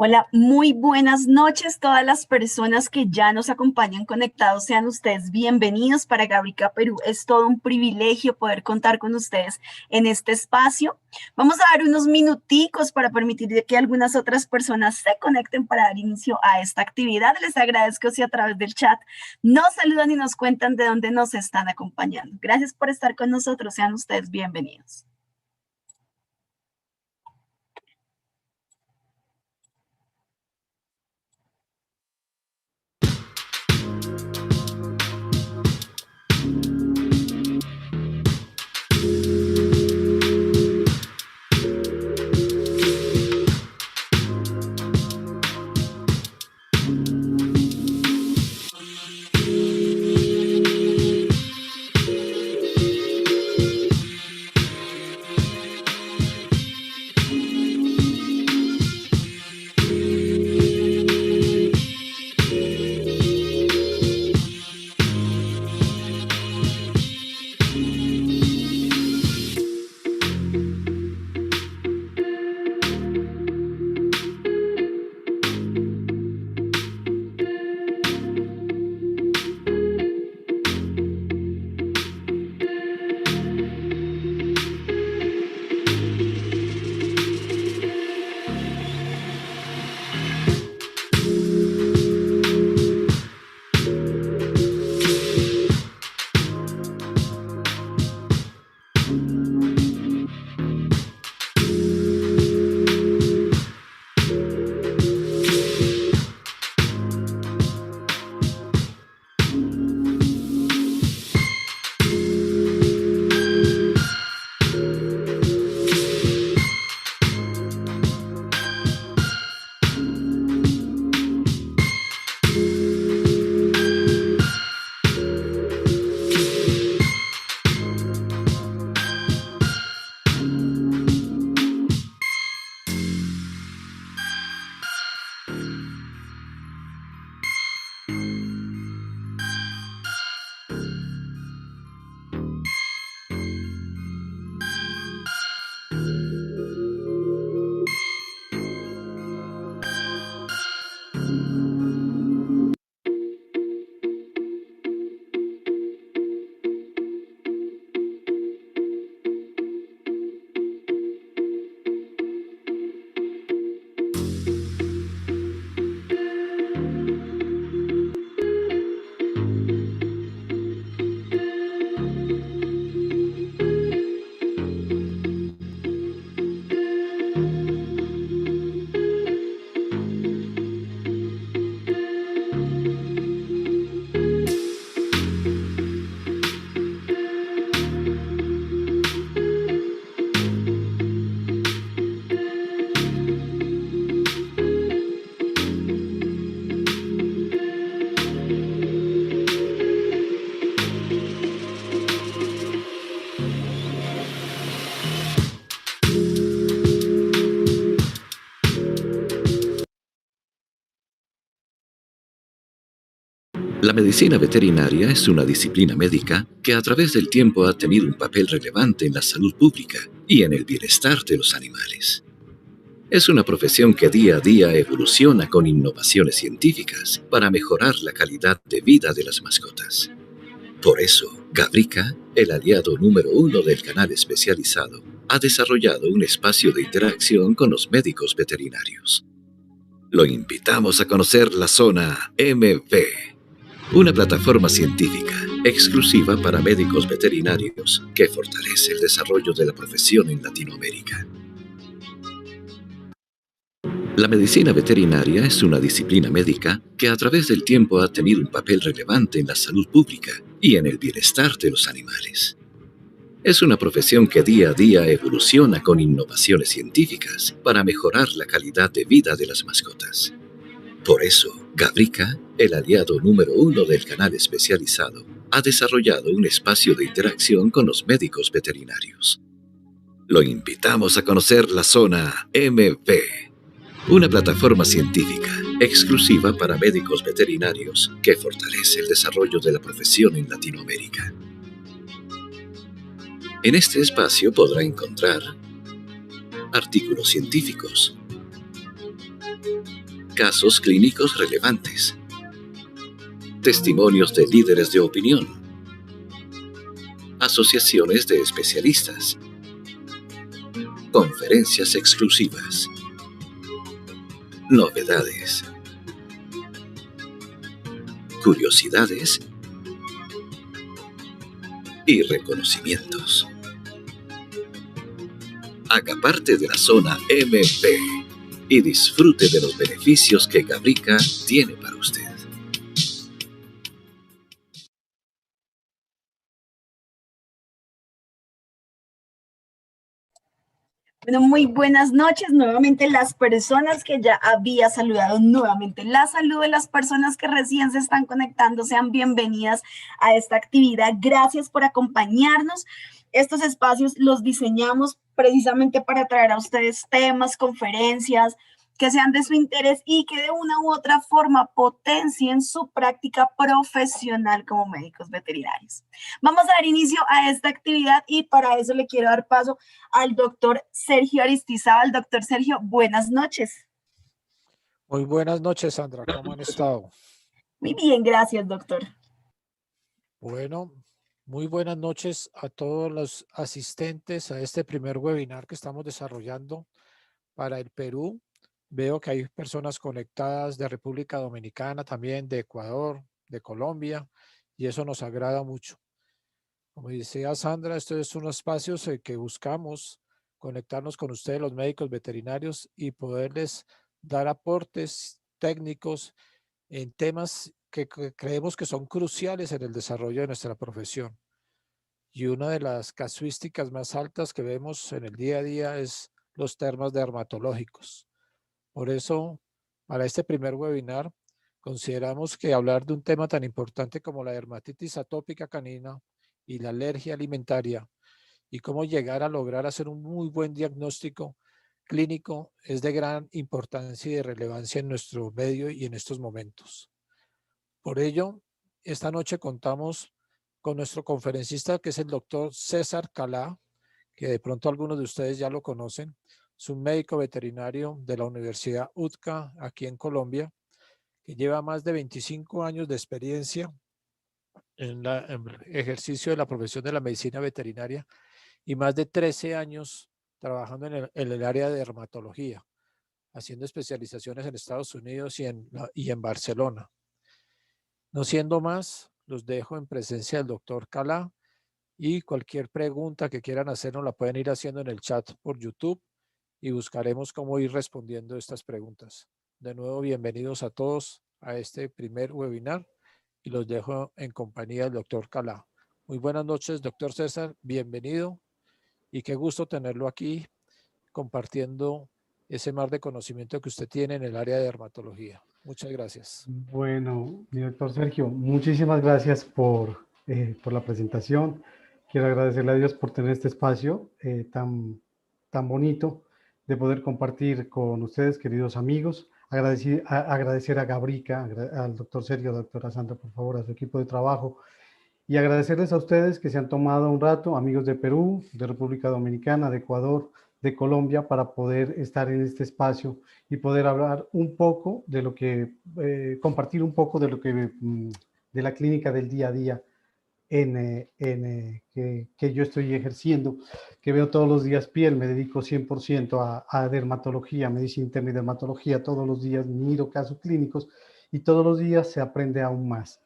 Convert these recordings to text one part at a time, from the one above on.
Hola, muy buenas noches todas las personas que ya nos acompañan conectados. Sean ustedes bienvenidos para Gabrica Perú. Es todo un privilegio poder contar con ustedes en este espacio. Vamos a dar unos minuticos para permitir que algunas otras personas se conecten para dar inicio a esta actividad. Les agradezco si a través del chat nos saludan y nos cuentan de dónde nos están acompañando. Gracias por estar con nosotros. Sean ustedes bienvenidos. La medicina veterinaria es una disciplina médica que a través del tiempo ha tenido un papel relevante en la salud pública y en el bienestar de los animales. Es una profesión que día a día evoluciona con innovaciones científicas para mejorar la calidad de vida de las mascotas. Por eso, Gabrica, el aliado número 1 del canal especializado, ha desarrollado un espacio de interacción con los médicos veterinarios. Lo invitamos a conocer la zona MV, una plataforma científica exclusiva para médicos veterinarios que fortalece el desarrollo de la profesión en Latinoamérica. La medicina veterinaria es una disciplina médica que a través del tiempo ha tenido un papel relevante en la salud pública y en el bienestar de los animales. Es una profesión que día a día evoluciona con innovaciones científicas para mejorar la calidad de vida de las mascotas. Por eso, Gabrica, el aliado número 1 del canal especializado, ha desarrollado un espacio de interacción con los médicos veterinarios. Lo invitamos a conocer la zona MV, una plataforma científica exclusiva para médicos veterinarios que fortalece el desarrollo de la profesión en Latinoamérica. En este espacio podrá encontrar artículos científicos, casos clínicos relevantes, testimonios de líderes de opinión, asociaciones de especialistas, conferencias exclusivas, novedades, curiosidades y reconocimientos. Haga parte de la zona MV y disfrute de los beneficios que Gabrica tiene para usted. Bueno, muy buenas noches nuevamente las personas que ya había saludado nuevamente. La salud de las personas que recién se están conectando, sean bienvenidas a esta actividad. Gracias por acompañarnos. Estos espacios los diseñamos precisamente para traer a ustedes temas, conferencias, que sean de su interés y que de una u otra forma potencien su práctica profesional como médicos veterinarios. Vamos a dar inicio a esta actividad y para eso le quiero dar paso al doctor Sergio Aristizábal. Doctor Sergio, buenas noches. Muy buenas noches, Sandra. ¿Cómo han estado? Muy bien, gracias, doctor. Bueno, muy buenas noches a todos los asistentes a este primer webinar que estamos desarrollando para el Perú. Veo que hay personas conectadas de República Dominicana, también de Ecuador, de Colombia, y eso nos agrada mucho. Como decía Sandra, estos son los espacios en que buscamos conectarnos con ustedes, los médicos veterinarios, y poderles dar aportes técnicos en temas que creemos que son cruciales en el desarrollo de nuestra profesión. Y una de las casuísticas más altas que vemos en el día a día es los temas dermatológicos. Por eso, para este primer webinar, consideramos que hablar de un tema tan importante como la dermatitis atópica canina y la alergia alimentaria y cómo llegar a lograr hacer un muy buen diagnóstico clínico es de gran importancia y de relevancia en nuestro medio y en estos momentos. Por ello, esta noche contamos con nuestro conferencista, que es el doctor César Calá, que de pronto algunos de ustedes ya lo conocen. Es un médico veterinario de la Universidad UTCA, aquí en Colombia, que lleva más de 25 años de experiencia en el ejercicio de la profesión de la medicina veterinaria y más de 13 años trabajando en el área de dermatología, haciendo especializaciones en Estados Unidos y en Barcelona. No siendo más, los dejo en presencia del doctor Calá y cualquier pregunta que quieran hacer nos la pueden ir haciendo en el chat por YouTube y buscaremos cómo ir respondiendo estas preguntas. De nuevo, bienvenidos a todos a este primer webinar y los dejo en compañía del doctor Calá. Muy buenas noches, doctor César, bienvenido y qué gusto tenerlo aquí compartiendo ese mar de conocimiento que usted tiene en el área de dermatología. Muchas gracias. Bueno, mi doctor Sergio, muchísimas gracias por la presentación. Quiero agradecerle a Dios por tener este espacio tan bonito de poder compartir con ustedes, queridos amigos, agradecer a Gabrica, al doctor Sergio, a la doctora Sandra, por favor, a su equipo de trabajo, y agradecerles a ustedes que se han tomado un rato, amigos de Perú, de República Dominicana, de Ecuador, de Colombia, para poder estar en este espacio y poder hablar un poco de lo que, compartir un poco de lo que, de la clínica del día a día que yo estoy ejerciendo, que veo todos los días piel. Me dedico 100% a dermatología, medicina interna y dermatología. Todos los días miro casos clínicos y todos los días se aprende aún más.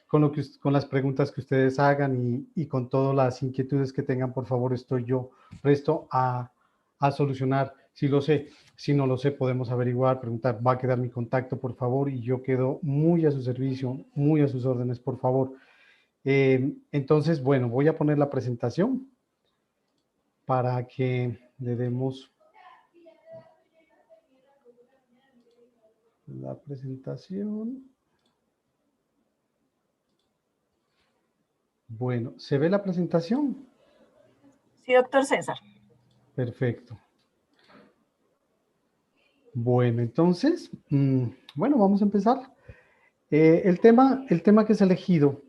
Con las preguntas que ustedes hagan y con todas las inquietudes que tengan, por favor, estoy yo presto a solucionar. Si lo sé, si no lo sé, podemos averiguar, preguntar. Va a quedar mi contacto, por favor, y yo quedo muy a su servicio, muy a sus órdenes, por favor. Entonces, bueno, voy a poner la presentación para que le demos la presentación. Bueno, ¿se ve la presentación? Sí, doctor César. Perfecto. Bueno, entonces, bueno, vamos a empezar. El tema que se ha elegido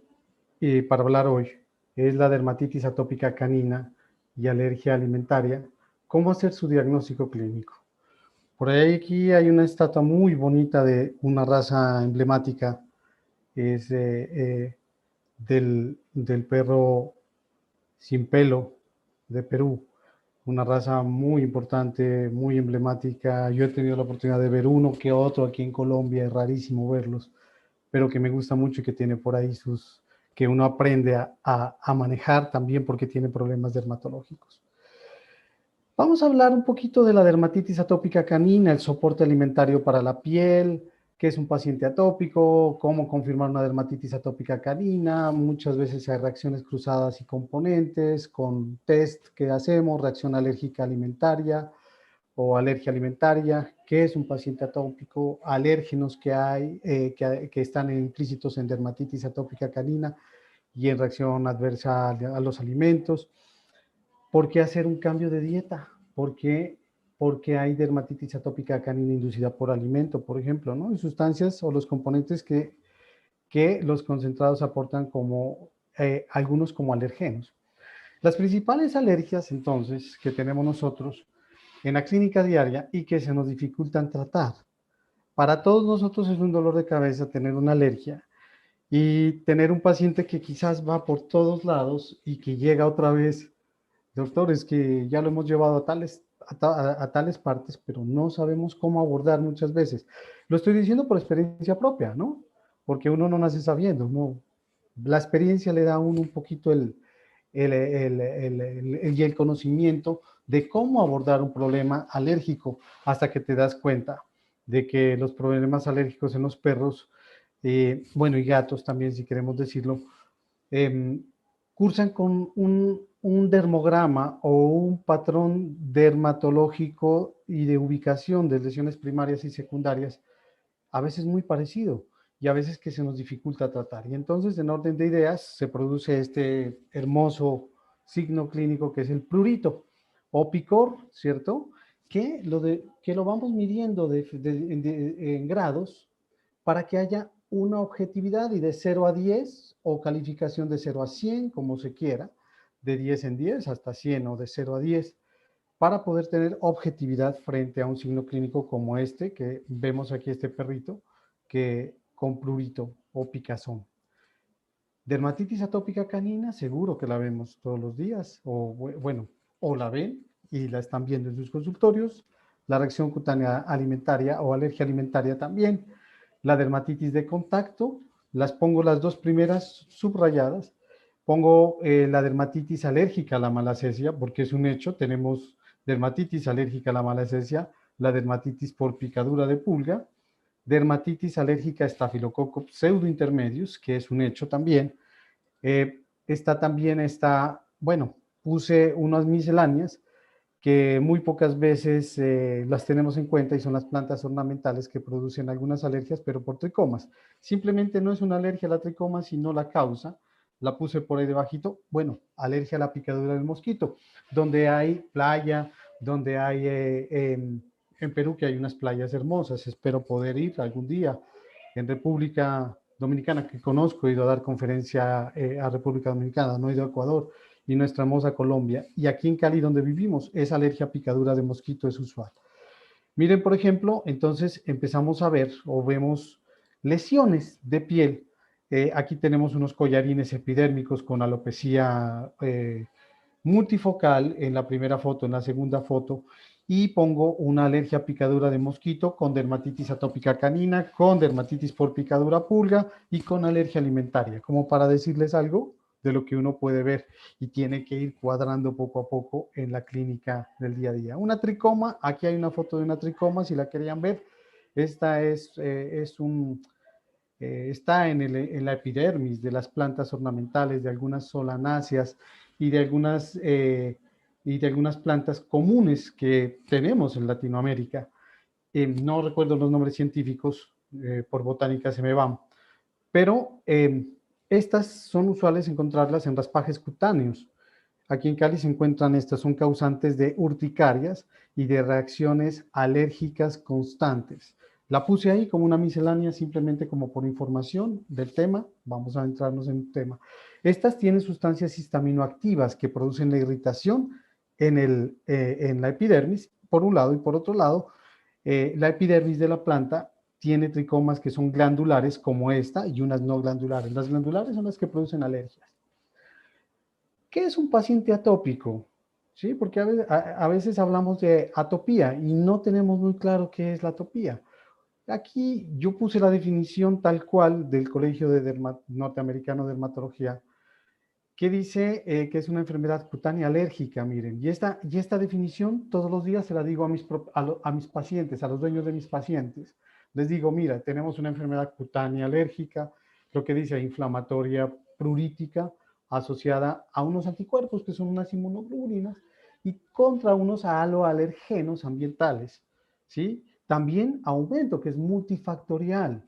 para hablar hoy es la dermatitis atópica canina y alergia alimentaria. ¿Cómo hacer su diagnóstico clínico? Por ahí aquí hay una estatua muy bonita de una raza emblemática, es del perro sin pelo de Perú, una raza muy importante, muy emblemática. Yo he tenido la oportunidad de ver uno que otro aquí en Colombia, es rarísimo verlos, pero que me gusta mucho y que tiene por ahí que uno aprende a manejar también porque tiene problemas dermatológicos. Vamos a hablar un poquito de la dermatitis atópica canina, el soporte alimentario para la piel, qué es un paciente atópico, cómo confirmar una dermatitis atópica canina. Muchas veces hay reacciones cruzadas y componentes con test que hacemos, reacción alérgica alimentaria o alergia alimentaria. ¿Qué es un paciente atópico? Alérgenos que hay, que están implícitos en dermatitis atópica canina y en reacción adversa a los alimentos. ¿Por qué hacer un cambio de dieta? Porque hay dermatitis atópica canina inducida por alimento, por ejemplo, ¿no? Y sustancias o los componentes que los concentrados aportan como algunos como alergenos. Las principales alergias, entonces, que tenemos nosotros en la clínica diaria y que se nos dificultan tratar. Para todos nosotros es un dolor de cabeza tener una alergia y tener un paciente que quizás va por todos lados y que llega otra vez. Doctor, es que ya lo hemos llevado a tales partes, pero no sabemos cómo abordar muchas veces. Lo estoy diciendo por experiencia propia, ¿no? Porque uno no nace sabiendo, ¿no? La experiencia le da a uno un poquito el conocimiento de cómo abordar un problema alérgico hasta que te das cuenta de que los problemas alérgicos en los perros, bueno, y gatos también, si queremos decirlo, cursan con un dermograma o un patrón dermatológico y de ubicación de lesiones primarias y secundarias, a veces muy parecido y a veces que se nos dificulta tratar. Y entonces, en orden de ideas, se produce este hermoso signo clínico que es el prurito o picor, ¿cierto? Que lo vamos midiendo en grados para que haya una objetividad y de 0 a 10 o calificación de 0 a 100, como se quiera, de 10 en 10 hasta 100 o de 0 a 10, para poder tener objetividad frente a un signo clínico como este, que vemos aquí este perrito, que con prurito o picazón. Dermatitis atópica canina, seguro que la vemos todos los días, o bueno, o la ven y la están viendo en sus consultorios. La reacción cutánea alimentaria o alergia alimentaria también. La dermatitis de contacto, las pongo las dos primeras subrayadas. Pongo la dermatitis alérgica a la malacesia, porque es un hecho, tenemos dermatitis alérgica a la malacesia, la dermatitis por picadura de pulga, dermatitis alérgica a estafilococo pseudointermedius, que es un hecho también. Bueno, puse unas misceláneas que muy pocas veces las tenemos en cuenta y son las plantas ornamentales que producen algunas alergias, pero por tricomas. Simplemente no es una alergia a la tricoma, sino la causa. La puse por ahí debajito. Bueno, alergia a la picadura del mosquito, donde hay playa, donde hay en Perú, que hay unas playas hermosas. Espero poder ir algún día. En República Dominicana, que conozco, he ido a dar conferencia a República Dominicana, no he ido a Ecuador, y nuestra hermosa Colombia. Y aquí en Cali, donde vivimos, esa alergia a picadura de mosquito es usual. Miren, por ejemplo, entonces empezamos a ver o vemos lesiones de piel. Aquí tenemos unos collarines epidérmicos con alopecia multifocal en la primera foto, en la segunda foto, y pongo una alergia a picadura de mosquito con dermatitis atópica canina, con dermatitis por picadura pulga y con alergia alimentaria, como para decirles algo de lo que uno puede ver y tiene que ir cuadrando poco a poco en la clínica del día a día. Una tricoma, aquí hay una foto de una tricoma, si la querían ver, esta está en la epidermis de las plantas ornamentales, de algunas solanáceas y de algunas plantas comunes que tenemos en Latinoamérica. No recuerdo los nombres científicos, por botánica se me van, pero estas son usuales encontrarlas en raspajes cutáneos. Aquí en Cali se encuentran estas, son causantes de urticarias y de reacciones alérgicas constantes. La puse ahí como una miscelánea simplemente como por información del tema. Vamos a entrarnos en el tema. Estas tienen sustancias histaminoactivas que producen la irritación en la epidermis, por un lado, y por otro lado, la epidermis de la planta tiene tricomas que son glandulares como esta y unas no glandulares. Las glandulares son las que producen alergias. ¿Qué es un paciente atópico? ¿Sí? Porque a veces hablamos de atopía y no tenemos muy claro qué es la atopía. Aquí yo puse la definición tal cual del Colegio Norteamericano de Dermatología, que dice que es una enfermedad cutánea alérgica, miren. Y esta definición todos los días se la digo a mis pacientes, a los dueños de mis pacientes. Les digo, mira, tenemos una enfermedad cutánea alérgica, lo que dice inflamatoria prurítica, asociada a unos anticuerpos que son unas inmunoglobulinas y contra unos aloalergenos ambientales, ¿sí? También aumento que es multifactorial,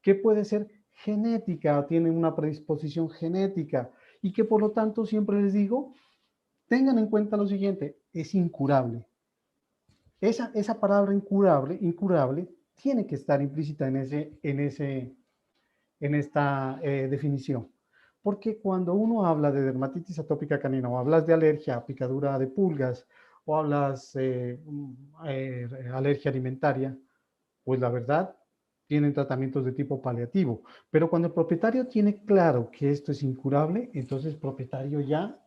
que puede ser genética, tienen una predisposición genética y que por lo tanto siempre les digo, tengan en cuenta lo siguiente, es incurable. Esa palabra incurable, tiene que estar implícita en esta definición. Porque cuando uno habla de dermatitis atópica canina o hablas de alergia, picadura de pulgas o hablas alergia alimentaria, pues la verdad tienen tratamientos de tipo paliativo. Pero cuando el propietario tiene claro que esto es incurable, entonces el propietario ya,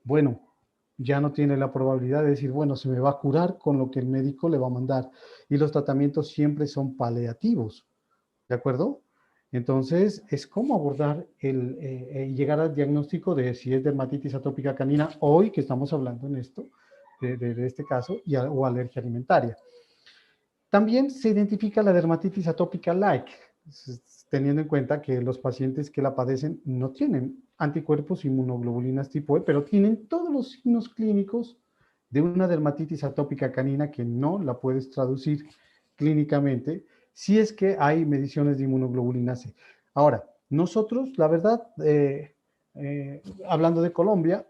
bueno, ya no tiene la probabilidad de decir, bueno, se me va a curar con lo que el médico le va a mandar. Y los tratamientos siempre son paliativos, ¿de acuerdo? Entonces, es cómo abordar llegar al diagnóstico de si es dermatitis atópica canina, hoy que estamos hablando en esto, de este caso, o alergia alimentaria. También se identifica la dermatitis atópica like, teniendo en cuenta que los pacientes que la padecen no tienen anticuerpos inmunoglobulinas tipo E, pero tienen todos los signos clínicos de una dermatitis atópica canina que no la puedes traducir clínicamente si es que hay mediciones de inmunoglobulina C. Ahora, nosotros, la verdad, hablando de Colombia,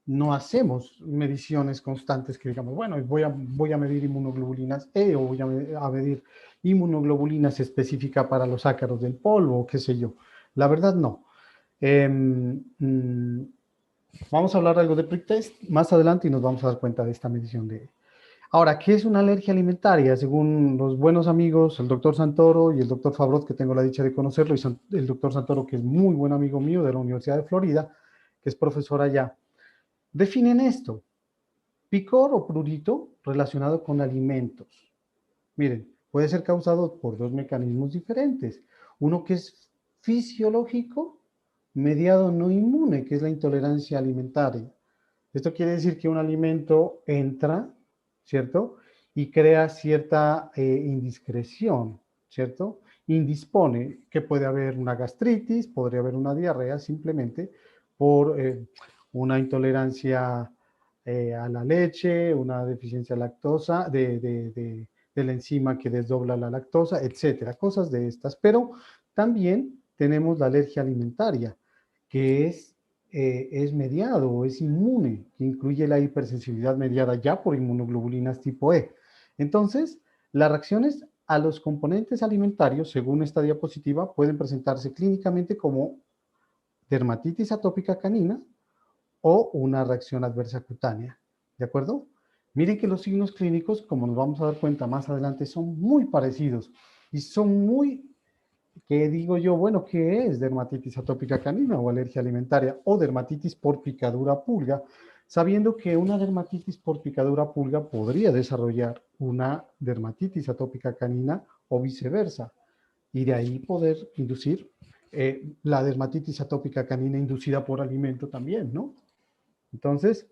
no hacemos mediciones constantes que digamos, bueno, voy a medir inmunoglobulinas E o voy a medir inmunoglobulinas específica para los ácaros del polvo o qué sé yo. La verdad, no. Vamos a hablar algo de prick test más adelante y nos vamos a dar cuenta de esta medición de... Ahora, ¿qué es una alergia alimentaria? Según los buenos amigos, el doctor Santoro y el doctor Fabrot, que tengo la dicha de conocerlo, y el doctor Santoro, que es muy buen amigo mío de la Universidad de Florida, que es profesor allá, definen esto: picor o prurito relacionado con alimentos. Miren, puede ser causado por dos mecanismos diferentes. Uno que es fisiológico, mediado no inmune, que es la intolerancia alimentaria. Esto quiere decir que un alimento entra, ¿cierto? Y crea cierta indiscreción, ¿cierto? Indispone que puede haber una gastritis, podría haber una diarrea simplemente por una intolerancia a la leche, una deficiencia lactosa, de la enzima que desdobla la lactosa, etcétera, cosas de estas. Pero también tenemos la alergia alimentaria, que es mediado o es inmune, que incluye la hipersensibilidad mediada ya por inmunoglobulinas tipo E. Entonces, las reacciones a los componentes alimentarios, según esta diapositiva, pueden presentarse clínicamente como dermatitis atópica canina o una reacción adversa cutánea, ¿de acuerdo? Miren que los signos clínicos, como nos vamos a dar cuenta más adelante, son muy parecidos y son muy, ¿qué digo yo? Bueno, ¿qué es dermatitis atópica canina o alergia alimentaria o dermatitis por picadura pulga? Sabiendo que una dermatitis por picadura pulga podría desarrollar una dermatitis atópica canina o viceversa, y de ahí poder inducir la dermatitis atópica canina inducida por alimento también, ¿no? Entonces,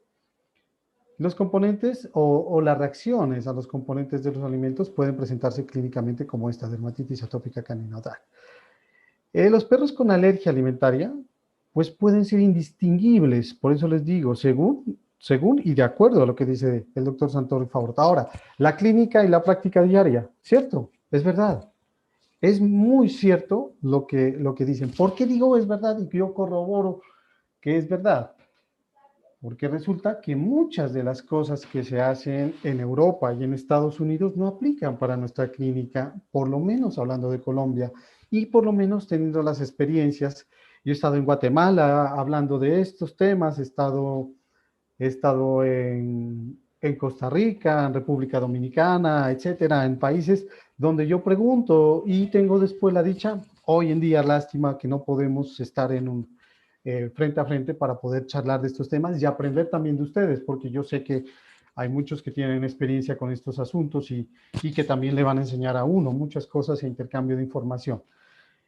los componentes o las reacciones a los componentes de los alimentos pueden presentarse clínicamente como esta dermatitis atópica canina. Los perros con alergia alimentaria, pues pueden ser indistinguibles, por eso les digo, según y de acuerdo a lo que dice el doctor Santoro Favor. Ahora, la clínica y la práctica diaria, ¿cierto? Es verdad. Es muy cierto lo que dicen. ¿Por qué digo es verdad y que yo corroboro que es verdad? Porque resulta que muchas de las cosas que se hacen en Europa y en Estados Unidos no aplican para nuestra clínica, por lo menos hablando de Colombia, y por lo menos teniendo las experiencias. Yo he estado en Guatemala hablando de estos temas, he estado en Costa Rica, en República Dominicana, etcétera, en países donde yo pregunto y tengo después la dicha, hoy en día, lástima que no podemos estar en un frente a frente para poder charlar de estos temas y aprender también de ustedes, porque yo sé que hay muchos que tienen experiencia con estos asuntos y que también le van a enseñar a uno muchas cosas e intercambio de información.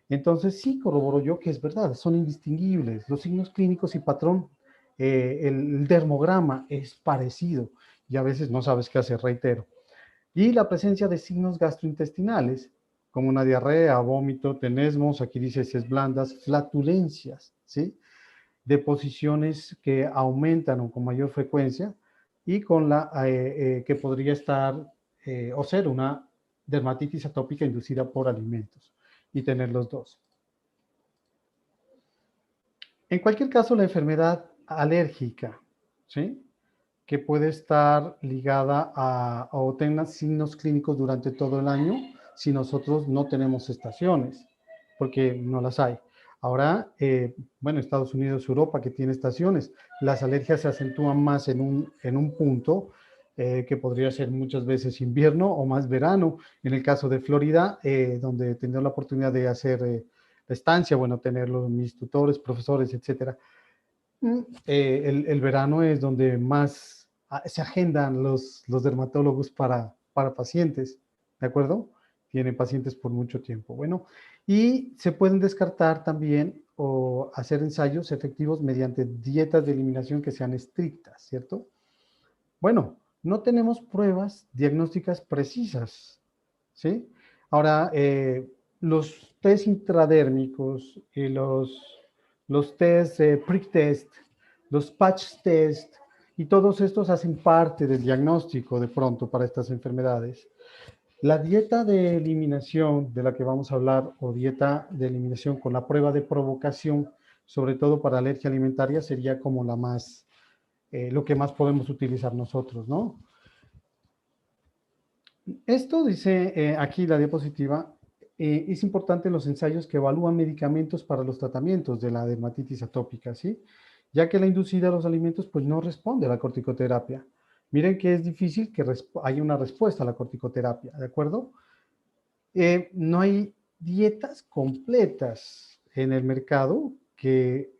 Entonces sí corroboro yo que es verdad, son indistinguibles. Los signos clínicos y patrón, el dermograma es parecido y a veces no sabes qué hacer, reitero. Y la presencia de signos gastrointestinales, como una diarrea, vómito, tenesmos, aquí dice heces blandas, flatulencias, ¿sí? Deposiciones que aumentan o con mayor frecuencia y con la que podría estar o ser una dermatitis atópica inducida por alimentos y tener los dos. En cualquier caso, la enfermedad alérgica, ¿sí? Que puede estar ligada a o tenga signos clínicos durante todo el año si nosotros no tenemos estaciones, porque no las hay. Ahora, bueno, Estados Unidos, Europa, que tiene estaciones, las alergias se acentúan más en un punto que podría ser muchas veces invierno o más verano. En el caso de Florida, donde he tenido la oportunidad de hacer la estancia, bueno, tener mis tutores, profesores, etcétera. El verano es donde más se agendan los dermatólogos para pacientes, ¿de acuerdo? Tienen pacientes por mucho tiempo. Bueno, y se pueden descartar también o hacer ensayos efectivos mediante dietas de eliminación que sean estrictas, ¿cierto? Bueno, no tenemos pruebas diagnósticas precisas, ¿sí? Ahora, los test intradérmicos y los test prick test, los patch test, y todos estos hacen parte del diagnóstico de pronto para estas enfermedades. La dieta de eliminación de la que vamos a hablar, o dieta de eliminación con la prueba de provocación, sobre todo para alergia alimentaria, sería como la más, lo que más podemos utilizar nosotros, ¿no? Esto dice aquí la diapositiva, es importante en los ensayos que evalúan medicamentos para los tratamientos de la dermatitis atópica, ¿sí? Ya que la inducida a los alimentos pues no responde a la corticoterapia. Miren que es difícil que haya una respuesta a la corticoterapia, ¿de acuerdo? No hay dietas completas en el mercado que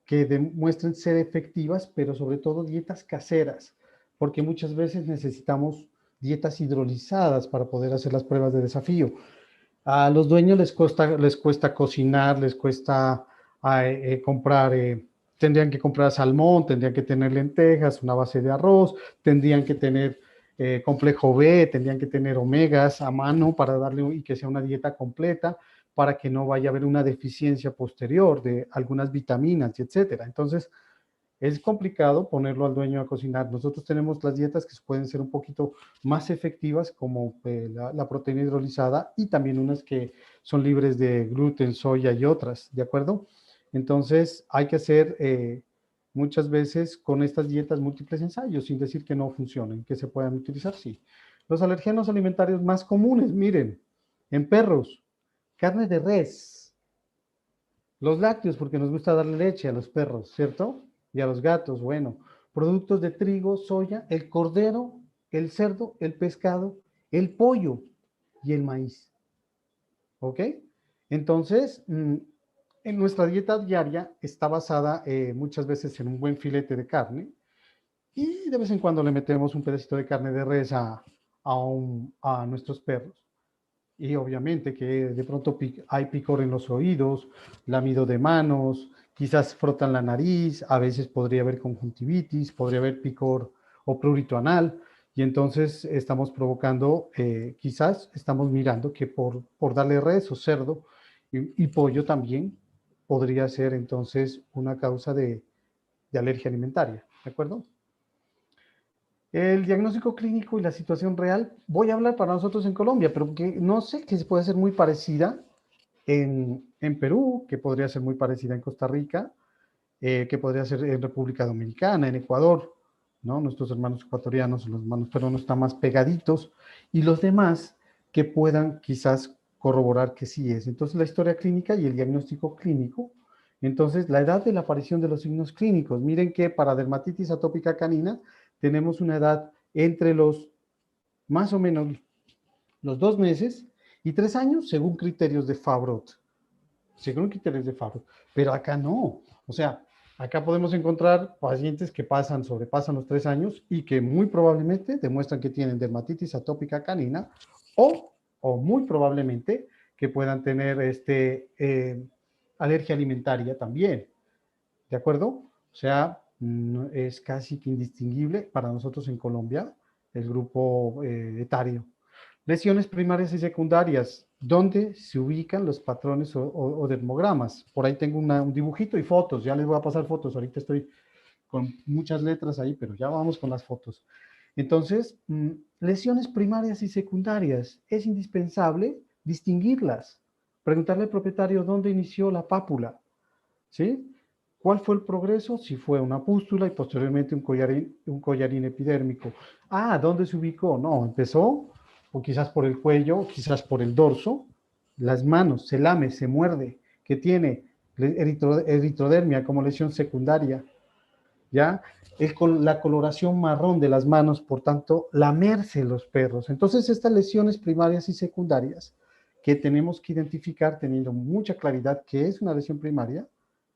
demuestren ser efectivas, pero sobre todo dietas caseras, porque muchas veces necesitamos dietas hidrolizadas para poder hacer las pruebas de desafío. A los dueños les cuesta cocinar, les cuesta comprar, tendrían que comprar salmón, tendrían que tener lentejas, una base de arroz, tendrían que tener complejo B, tendrían que tener omegas a mano para darle y que sea una dieta completa para que no vaya a haber una deficiencia posterior de algunas vitaminas, etcétera. Entonces, es complicado ponerlo al dueño a cocinar. Nosotros tenemos las dietas que pueden ser un poquito más efectivas, como la proteína hidrolizada, y también unas que son libres de gluten, soya y otras, ¿de acuerdo? Entonces, hay que hacer muchas veces con estas dietas múltiples ensayos, sin decir que no funcionen, que se puedan utilizar, sí. Los alergenos alimentarios más comunes, miren, en perros, carne de res, los lácteos, porque nos gusta darle leche a los perros, ¿cierto? Y a los gatos, bueno, productos de trigo, soya, el cordero, el cerdo, el pescado, el pollo y el maíz. ¿Ok? Entonces, en nuestra dieta diaria está basada muchas veces en un buen filete de carne y de vez en cuando le metemos un pedacito de carne de res a nuestros perros. Y obviamente que de pronto hay picor en los oídos, lamido de manos, quizás frotan la nariz, a veces podría haber conjuntivitis, podría haber picor o prurito anal, y entonces estamos provocando, quizás estamos mirando que por darle res o cerdo y pollo también podría ser entonces una causa de alergia alimentaria, ¿de acuerdo? El diagnóstico clínico y la situación real, voy a hablar para nosotros en Colombia, pero que no sé que se puede ser muy parecida en Perú, que podría ser muy parecida en Costa Rica, que podría ser en República Dominicana, en Ecuador, ¿no? Nuestros hermanos ecuatorianos, los hermanos peruanos están más pegaditos, y los demás que puedan quizás corroborar que sí es. Entonces, la historia clínica y el diagnóstico clínico. Entonces, la edad de la aparición de los signos clínicos. Miren que para dermatitis atópica canina tenemos una edad entre los más o menos los 2 meses y 3 años según criterios de Favrot. Según criterios de Favrot. Pero acá no. O sea, acá podemos encontrar pacientes que sobrepasan los 3 años y que muy probablemente demuestran que tienen dermatitis atópica canina o muy probablemente que puedan tener alergia alimentaria también. ¿De acuerdo? O sea, es casi que indistinguible para nosotros en Colombia el grupo etario. Lesiones primarias y secundarias, ¿dónde se ubican los patrones o dermogramas? Por ahí tengo un dibujito y fotos, ya les voy a pasar fotos, ahorita estoy con muchas letras ahí, pero ya vamos con las fotos. Entonces, lesiones primarias y secundarias, es indispensable distinguirlas, preguntarle al propietario dónde inició la pápula, ¿sí? ¿Cuál fue el progreso? Si fue una pústula y posteriormente un collarín epidérmico. Ah, ¿dónde se ubicó? No, empezó, o quizás por el cuello, quizás por el dorso, las manos, se lame, se muerde, que tiene eritrodermia como lesión secundaria, ¿ya? La coloración marrón de las manos, por tanto, lamerse los perros. Entonces, estas lesiones primarias y secundarias que tenemos que identificar teniendo mucha claridad que es una lesión primaria,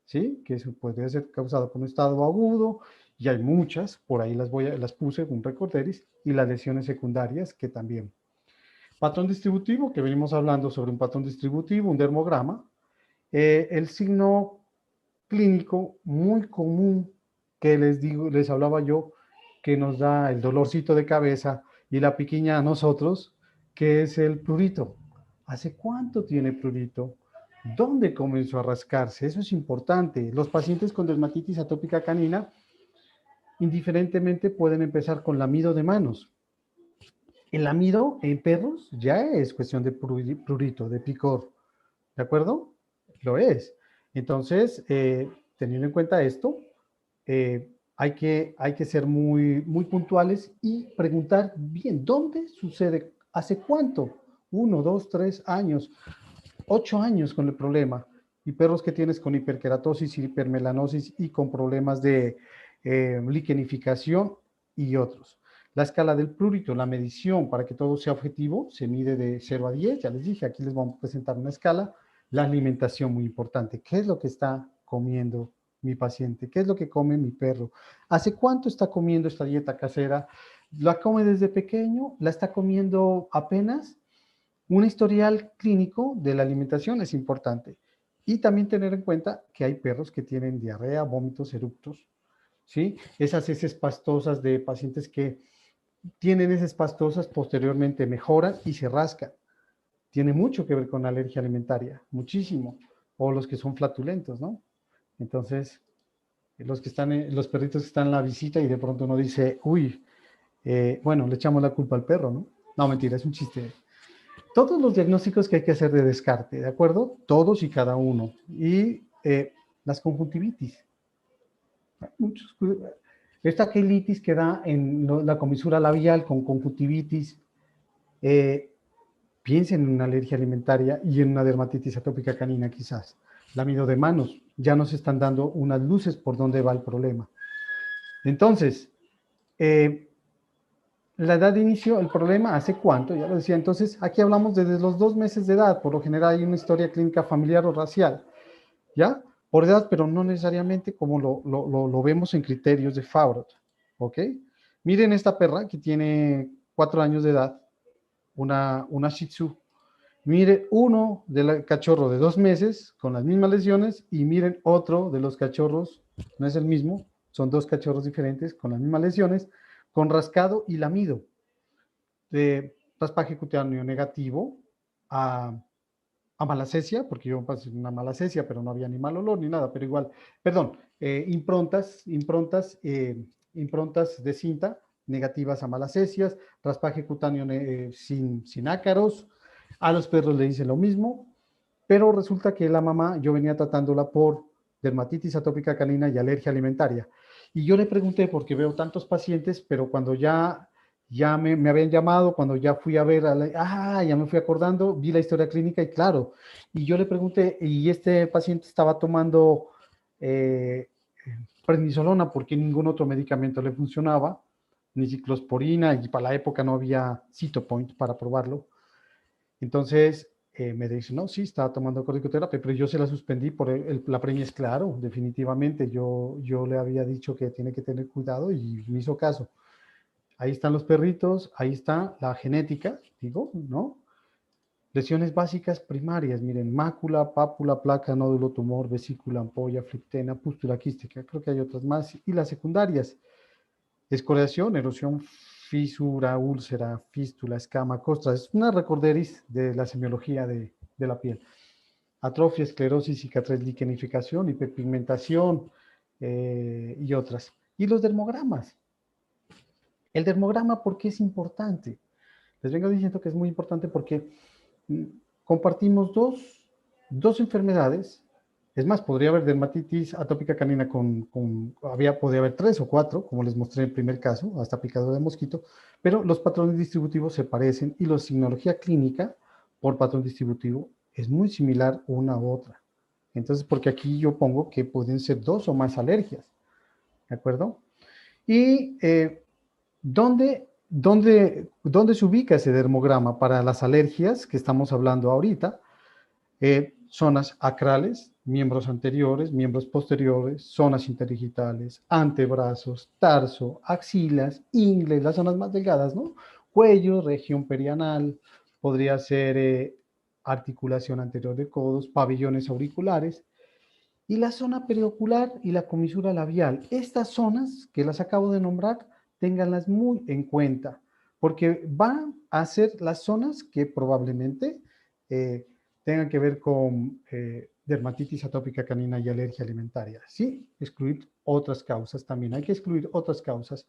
¿sí? Que eso puede ser causado por un estado agudo, y hay muchas, por ahí las puse, un recorderis, y las lesiones secundarias que también. Patrón distributivo, que venimos hablando sobre un patrón distributivo, un dermograma. El signo clínico muy común que les hablaba yo, que nos da el dolorcito de cabeza y la piquiña a nosotros, que es el prurito. ¿Hace cuánto tiene prurito? ¿Dónde comenzó a rascarse? Eso es importante. Los pacientes con dermatitis atópica canina, indiferentemente, pueden empezar con lamido de manos. El lamido en perros ya es cuestión de prurito, de picor. ¿De acuerdo? Lo es. Entonces, teniendo en cuenta esto, hay que ser muy, muy puntuales y preguntar bien, ¿dónde sucede? ¿Hace cuánto? 1, 2, 3 años, 8 años con el problema. Y perros que tienes con hiperkeratosis y hipermelanosis y con problemas de liquenificación y otros. La escala del prurito, la medición para que todo sea objetivo, se mide de 0 a 10. Ya les dije, aquí les vamos a presentar una escala. La alimentación, muy importante. ¿Qué es lo que está comiendo mi paciente? ¿Qué es lo que come mi perro? ¿Hace cuánto está comiendo esta dieta casera? ¿La come desde pequeño? ¿La está comiendo apenas? Un historial clínico de la alimentación es importante. Y también tener en cuenta que hay perros que tienen diarrea, vómitos, eructos, ¿sí? Esas heces pastosas de pacientes que tienen heces pastosas posteriormente mejoran y se rascan. Tiene mucho que ver con alergia alimentaria, muchísimo. O los que son flatulentos, ¿no? Entonces, los perritos que están en la visita y de pronto uno dice, uy, bueno, le echamos la culpa al perro, ¿no? No, mentira, es un chiste. Todos los diagnósticos que hay que hacer de descarte, ¿de acuerdo? Todos y cada uno. Y las conjuntivitis. Esta quelitis que da en la comisura labial con conjuntivitis, piensen en una alergia alimentaria y en una dermatitis atópica canina quizás. Lamido de manos, ya nos están dando unas luces por dónde va el problema. Entonces, la edad de inicio, el problema, ¿hace cuánto? Ya lo decía, entonces aquí hablamos desde los 2 meses de edad, por lo general hay una historia clínica familiar o racial, ¿ya? Por edad, pero no necesariamente como lo vemos en criterios de Favreau, ¿ok? Miren esta perra que tiene 4 años de edad, una Shih Tzu. Miren uno del cachorro de 2 meses con las mismas lesiones y miren otro de los cachorros, no es el mismo, son 2 cachorros diferentes con las mismas lesiones, con rascado y lamido, de raspaje cutáneo negativo a malacesia, porque yo pasé una malacesia, pero no había ni mal olor ni nada, pero igual, perdón, improntas de cinta negativas a malacesias, raspaje cutáneo sin ácaros. A los perros le dicen lo mismo, pero resulta que la mamá, yo venía tratándola por dermatitis atópica canina y alergia alimentaria. Y yo le pregunté, porque veo tantos pacientes, pero cuando ya me habían llamado, cuando ya fui a ver, ya me fui acordando, vi la historia clínica y claro, y yo le pregunté, y este paciente estaba tomando prednisolona porque ningún otro medicamento le funcionaba, ni ciclosporina, y para la época no había Cytopoint para probarlo. Entonces me dice, no, sí, estaba tomando corticoterapia, pero yo se la suspendí por la premia es claro, definitivamente. Yo le había dicho que tiene que tener cuidado y me hizo caso. Ahí están los perritos, ahí está la genética, digo, ¿no? Lesiones básicas primarias, miren, mácula, pápula, placa, nódulo, tumor, vesícula, ampolla, flictena, pústula quística, creo que hay otras más. Y las secundarias, escoriación, erosión, fisura, úlcera, fístula, escama, costra. Es una recorderis de la semiología de la piel. Atrofia, esclerosis, cicatriz, liquenificación, hiperpigmentación y otras. Y los dermogramas. El dermograma, ¿por qué es importante? Les vengo diciendo que es muy importante porque compartimos dos enfermedades. Es más, podría haber dermatitis atópica canina podría haber 3 o 4, como les mostré en el primer caso, hasta picadura de mosquito, pero los patrones distributivos se parecen y la signología clínica por patrón distributivo es muy similar una a otra. Entonces, porque aquí yo pongo que pueden ser 2 o más alergias, ¿de acuerdo? Y ¿dónde se ubica ese dermograma para las alergias que estamos hablando ahorita? Zonas acrales, miembros anteriores, miembros posteriores, zonas interdigitales, antebrazos, tarso, axilas, ingles, las zonas más delgadas, ¿no? Cuello, región perianal, podría ser articulación anterior de codos, pabellones auriculares, y la zona periocular y la comisura labial. Estas zonas que las acabo de nombrar, ténganlas muy en cuenta, porque van a ser las zonas que probablemente tengan que ver con dermatitis atópica canina y alergia alimentaria. Sí, excluir otras causas también. Hay que excluir otras causas.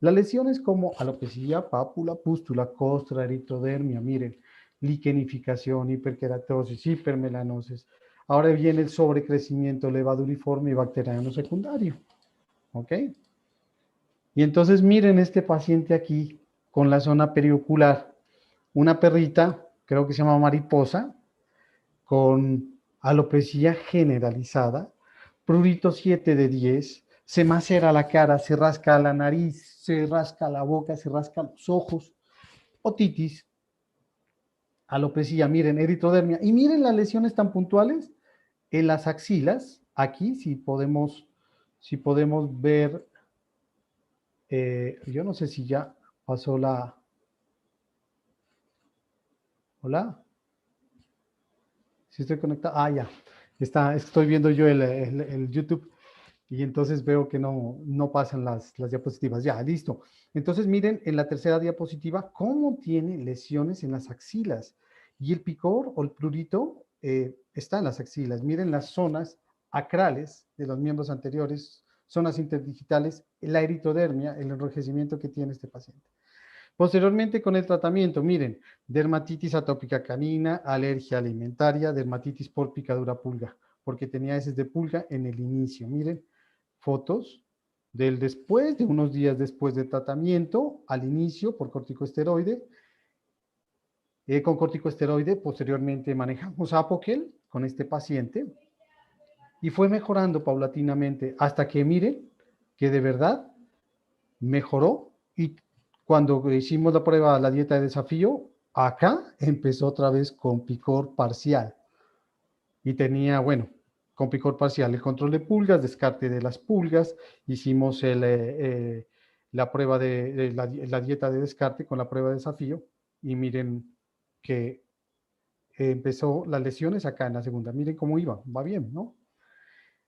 Las lesiones como alopecia, pápula, pústula, costra, eritrodermia, miren, liquenificación, hiperkeratosis, hipermelanosis. Ahora viene el sobrecrecimiento levaduriforme y bacteriano secundario. ¿Ok? Y entonces miren este paciente aquí con la zona periocular. Una perrita, creo que se llama Mariposa, con alopecia generalizada, prurito 7 de 10, se macera la cara, se rasca la nariz, se rasca la boca, se rasca los ojos, otitis, alopecia, miren, eritrodermia. Y miren las lesiones tan puntuales en las axilas, aquí si podemos ver, yo no sé si ya pasó la... Hola, si estoy conectado, ya, estoy viendo yo el YouTube y entonces veo que no pasan las diapositivas, ya, listo. Entonces miren en la tercera diapositiva cómo tiene lesiones en las axilas y el picor o el prurito está en las axilas. Miren las zonas acrales de los miembros anteriores, zonas interdigitales, la eritrodermia, el enrojecimiento que tiene este paciente. Posteriormente con el tratamiento, miren, dermatitis atópica canina, alergia alimentaria, dermatitis por picadura pulga, porque tenía heces de pulga en el inicio. Miren, fotos del después, de unos días después del tratamiento, al inicio por corticosteroide, con corticosteroide. Posteriormente manejamos Apoquel con este paciente y fue mejorando paulatinamente hasta que miren que de verdad mejoró. Y cuando hicimos la prueba, la dieta de desafío, acá empezó otra vez con picor parcial y tenía, bueno, con picor parcial el control de pulgas, descarte de las pulgas, hicimos la prueba de la dieta de descarte con la prueba de desafío y miren que empezó las lesiones acá en la segunda. Miren cómo iba, va bien, ¿no?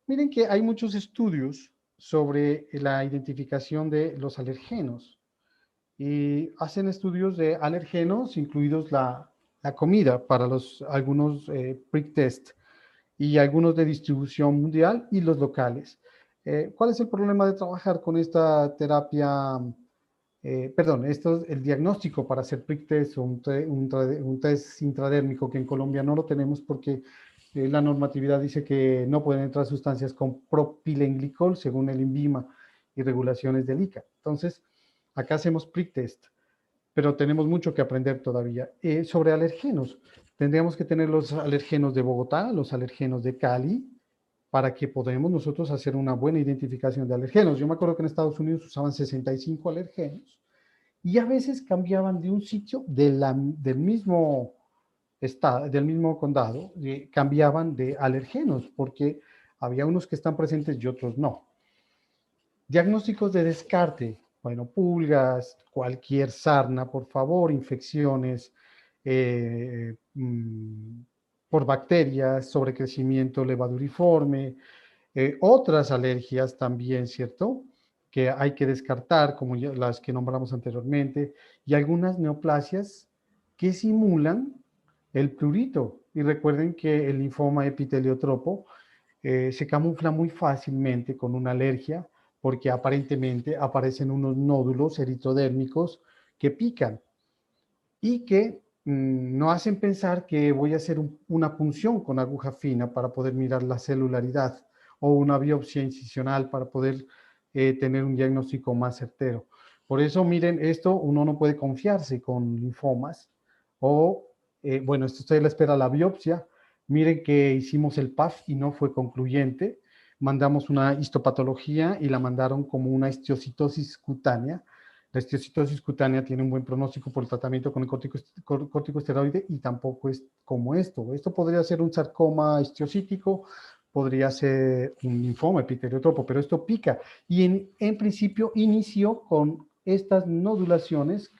Miren que hay muchos estudios sobre la identificación de los alergenos y hacen estudios de alergenos, incluidos la comida para algunos prick test y algunos de distribución mundial y los locales. ¿Cuál es el problema de trabajar con esta terapia? Perdón, esto es el diagnóstico para hacer prick test o un test intradérmico que en Colombia no lo tenemos porque la normatividad dice que no pueden entrar sustancias con propilenglicol según el INVIMA y regulaciones del ICA. Entonces, acá hacemos prick test, pero tenemos mucho que aprender todavía. Sobre alergenos, tendríamos que tener los alergenos de Bogotá, los alergenos de Cali, para que podamos nosotros hacer una buena identificación de alergenos. Yo me acuerdo que en Estados Unidos usaban 65 alergenos y a veces cambiaban de un sitio del mismo estado, del mismo condado, cambiaban de alergenos porque había unos que están presentes y otros no. Diagnósticos de descarte, bueno, pulgas, cualquier sarna, por favor, infecciones por bacterias, sobrecrecimiento levaduriforme, otras alergias también, ¿cierto? Que hay que descartar, como las que nombramos anteriormente, y algunas neoplasias que simulan el prurito. Y recuerden que el linfoma epiteliotropo se camufla muy fácilmente con una alergia porque aparentemente aparecen unos nódulos eritrodérmicos que pican y que no hacen pensar que voy a hacer una punción con aguja fina para poder mirar la celularidad o una biopsia incisional para poder tener un diagnóstico más certero. Por eso, miren, esto uno no puede confiarse con linfomas o, bueno, esto usted le espera la biopsia. Miren que hicimos el PAF y no fue concluyente. Mandamos una histopatología y la mandaron como una histiocytosis cutánea. La histiocytosis cutánea tiene un buen pronóstico por el tratamiento con el corticosteroide y tampoco es como esto. Esto podría ser un sarcoma histiocítico, podría ser un linfoma epiteliotropo, pero esto pica. Y en principio inició con estas nodulaciones,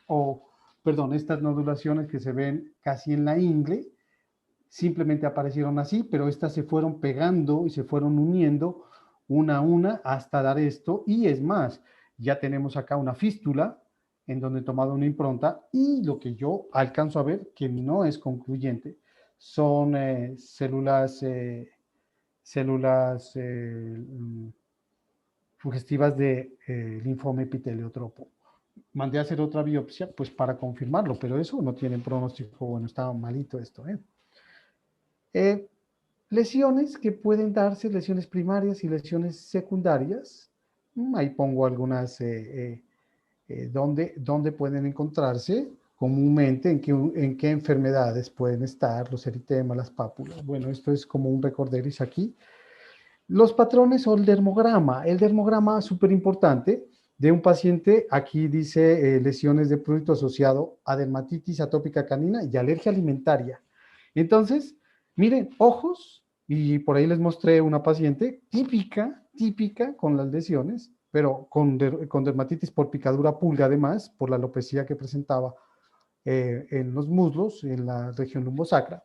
estas nodulaciones que se ven casi en la ingle, simplemente aparecieron así, pero estas se fueron pegando y se fueron uniendo una a una hasta dar esto. Y es más, ya tenemos acá una fístula en donde he tomado una impronta y lo que yo alcanzo a ver que no es concluyente son células sugestivas de linfoma epiteliotropo. Mandé a hacer otra biopsia pues para confirmarlo, pero eso no tiene pronóstico. Bueno, estaba malito esto, lesiones que pueden darse, lesiones primarias y lesiones secundarias. Ahí pongo algunas donde pueden encontrarse comúnmente, en qué enfermedades pueden estar, los eritemas, las pápulas. Bueno, esto es como un recorderis aquí. Los patrones o el dermograma es súper importante de un paciente. Aquí dice lesiones de prurito asociado a dermatitis atópica canina y alergia alimentaria. Entonces, miren, ojos, y por ahí les mostré una paciente típica con las lesiones, pero con dermatitis por picadura pulga además, por la alopecia que presentaba en los muslos, en la región lumbosacra.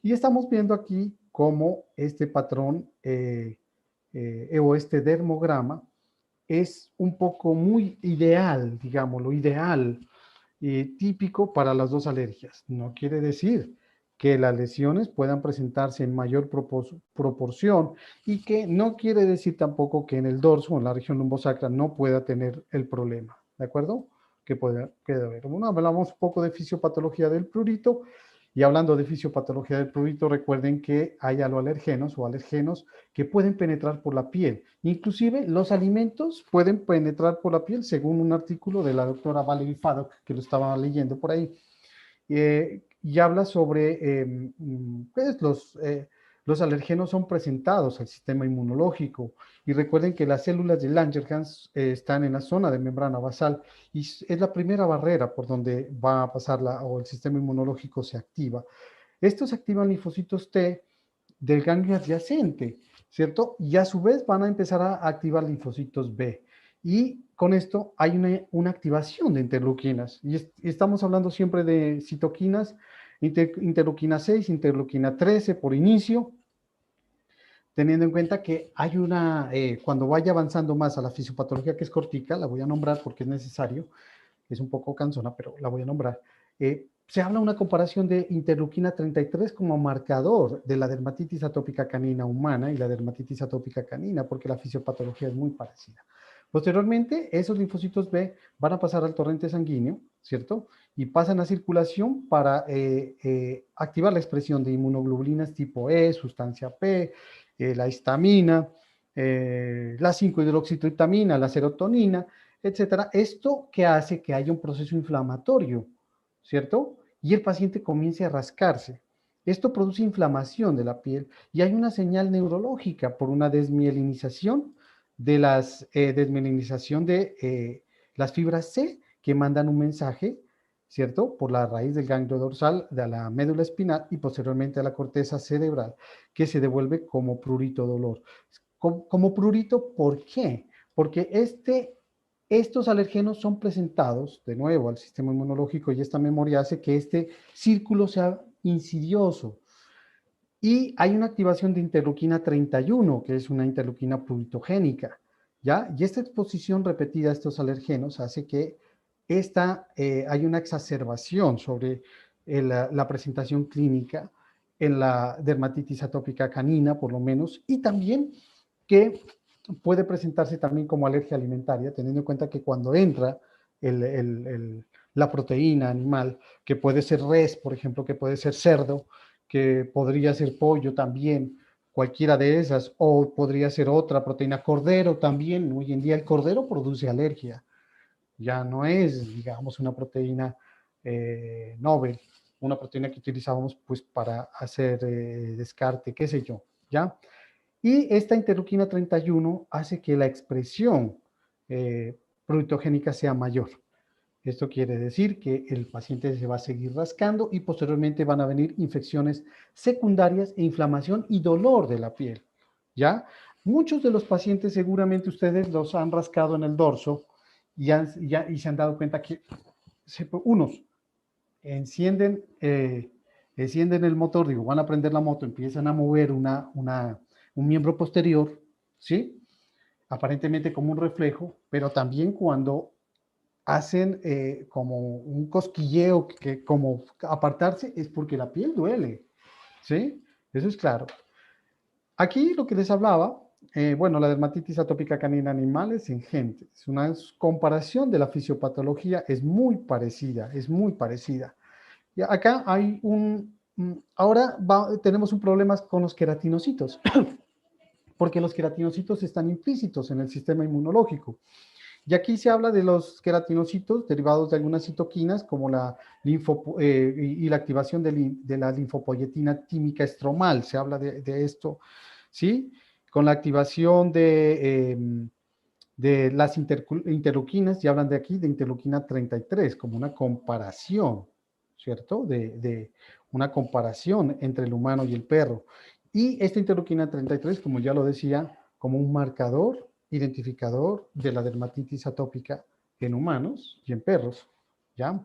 Y estamos viendo aquí cómo este patrón o este dermograma es un poco muy ideal, digámoslo, ideal, típico para las dos alergias. No quiere decir que las lesiones puedan presentarse en mayor proporción y que no quiere decir tampoco que en el dorso o en la región lumbosacra no pueda tener el problema, ¿de acuerdo? Que puede haber. Bueno, hablamos un poco de fisiopatología del prurito y hablando de fisiopatología del prurito, recuerden que hay aloalergenos o alergenos que pueden penetrar por la piel. Inclusive los alimentos pueden penetrar por la piel según un artículo de la doctora Valerie Faddock que lo estaba leyendo por ahí. y habla sobre pues los alergenos son presentados al sistema inmunológico. Y recuerden que las células de Langerhans están en la zona de membrana basal y es la primera barrera por donde va a pasar o el sistema inmunológico se activa. Estos activan linfocitos T del ganglio adyacente, ¿cierto? Y a su vez van a empezar a activar linfocitos B. Y con esto hay una activación de interleuquinas. Y estamos hablando siempre de citoquinas, interleuquina 6, interleuquina 13 por inicio, teniendo en cuenta que hay cuando vaya avanzando más a la fisiopatología que es cortica, la voy a nombrar porque es necesario, es un poco cansona, pero la voy a nombrar. Se habla una comparación de interleuquina 33 como marcador de la dermatitis atópica canina humana y la dermatitis atópica canina, porque la fisiopatología es muy parecida. Posteriormente, esos linfocitos B van a pasar al torrente sanguíneo, ¿cierto? Y pasan a circulación para activar la expresión de inmunoglobulinas tipo E, sustancia P, la histamina, la 5-hidroxitriptamina, la serotonina, etcétera. Esto que hace que haya un proceso inflamatorio, ¿cierto? Y el paciente comience a rascarse. Esto produce inflamación de la piel y hay una señal neurológica por una desmielinización de las fibras C que mandan un mensaje, ¿cierto? Por la raíz del ganglio dorsal de la médula espinal y posteriormente a la corteza cerebral, que se devuelve como prurito dolor. Como prurito, ¿por qué? Porque estos alergenos son presentados de nuevo al sistema inmunológico y esta memoria hace que este círculo sea insidioso. Y hay una activación de interleuquina 31, que es una interleuquina pruritogénica, ¿ya? Y esta exposición repetida a estos alergenos hace que hay una exacerbación sobre la presentación clínica en la dermatitis atópica canina, por lo menos, y también que puede presentarse también como alergia alimentaria, teniendo en cuenta que cuando entra la proteína animal, que puede ser res, por ejemplo, que puede ser cerdo, que podría ser pollo también, cualquiera de esas, o podría ser otra proteína, cordero también. Hoy en día el cordero produce alergia, ya no es, digamos, una proteína novel, una proteína que utilizábamos pues para hacer descarte, qué sé yo, ¿ya? Y esta interleuquina 31 hace que la expresión prurigénica sea mayor. Esto quiere decir que el paciente se va a seguir rascando y posteriormente van a venir infecciones secundarias e inflamación y dolor de la piel, ¿ya? Muchos de los pacientes seguramente ustedes los han rascado en el dorso y se han dado cuenta que unos encienden el motor, digo, van a prender la moto, empiezan a mover un miembro posterior, ¿sí? Aparentemente como un reflejo, pero también cuando hacen como un cosquilleo, que como apartarse, es porque la piel duele, ¿sí? Eso es claro. Aquí lo que les hablaba, bueno, la dermatitis atópica canina en animales en gente, es una comparación de la fisiopatología, es muy parecida, es muy parecida. Y acá hay ahora tenemos un problema con los queratinocitos, porque los queratinocitos están implícitos en el sistema inmunológico. Y aquí se habla de los queratinocitos derivados de algunas citoquinas, como y la activación de la linfopoyetina tímica estromal. Se habla de esto, ¿sí? Con la activación de las interleuquinas, y hablan de aquí de interleuquina 33, como una comparación, ¿cierto? De una comparación entre el humano y el perro. Y esta interleuquina 33, como ya lo decía, como un marcador identificador de la dermatitis atópica en humanos y en perros, ¿ya?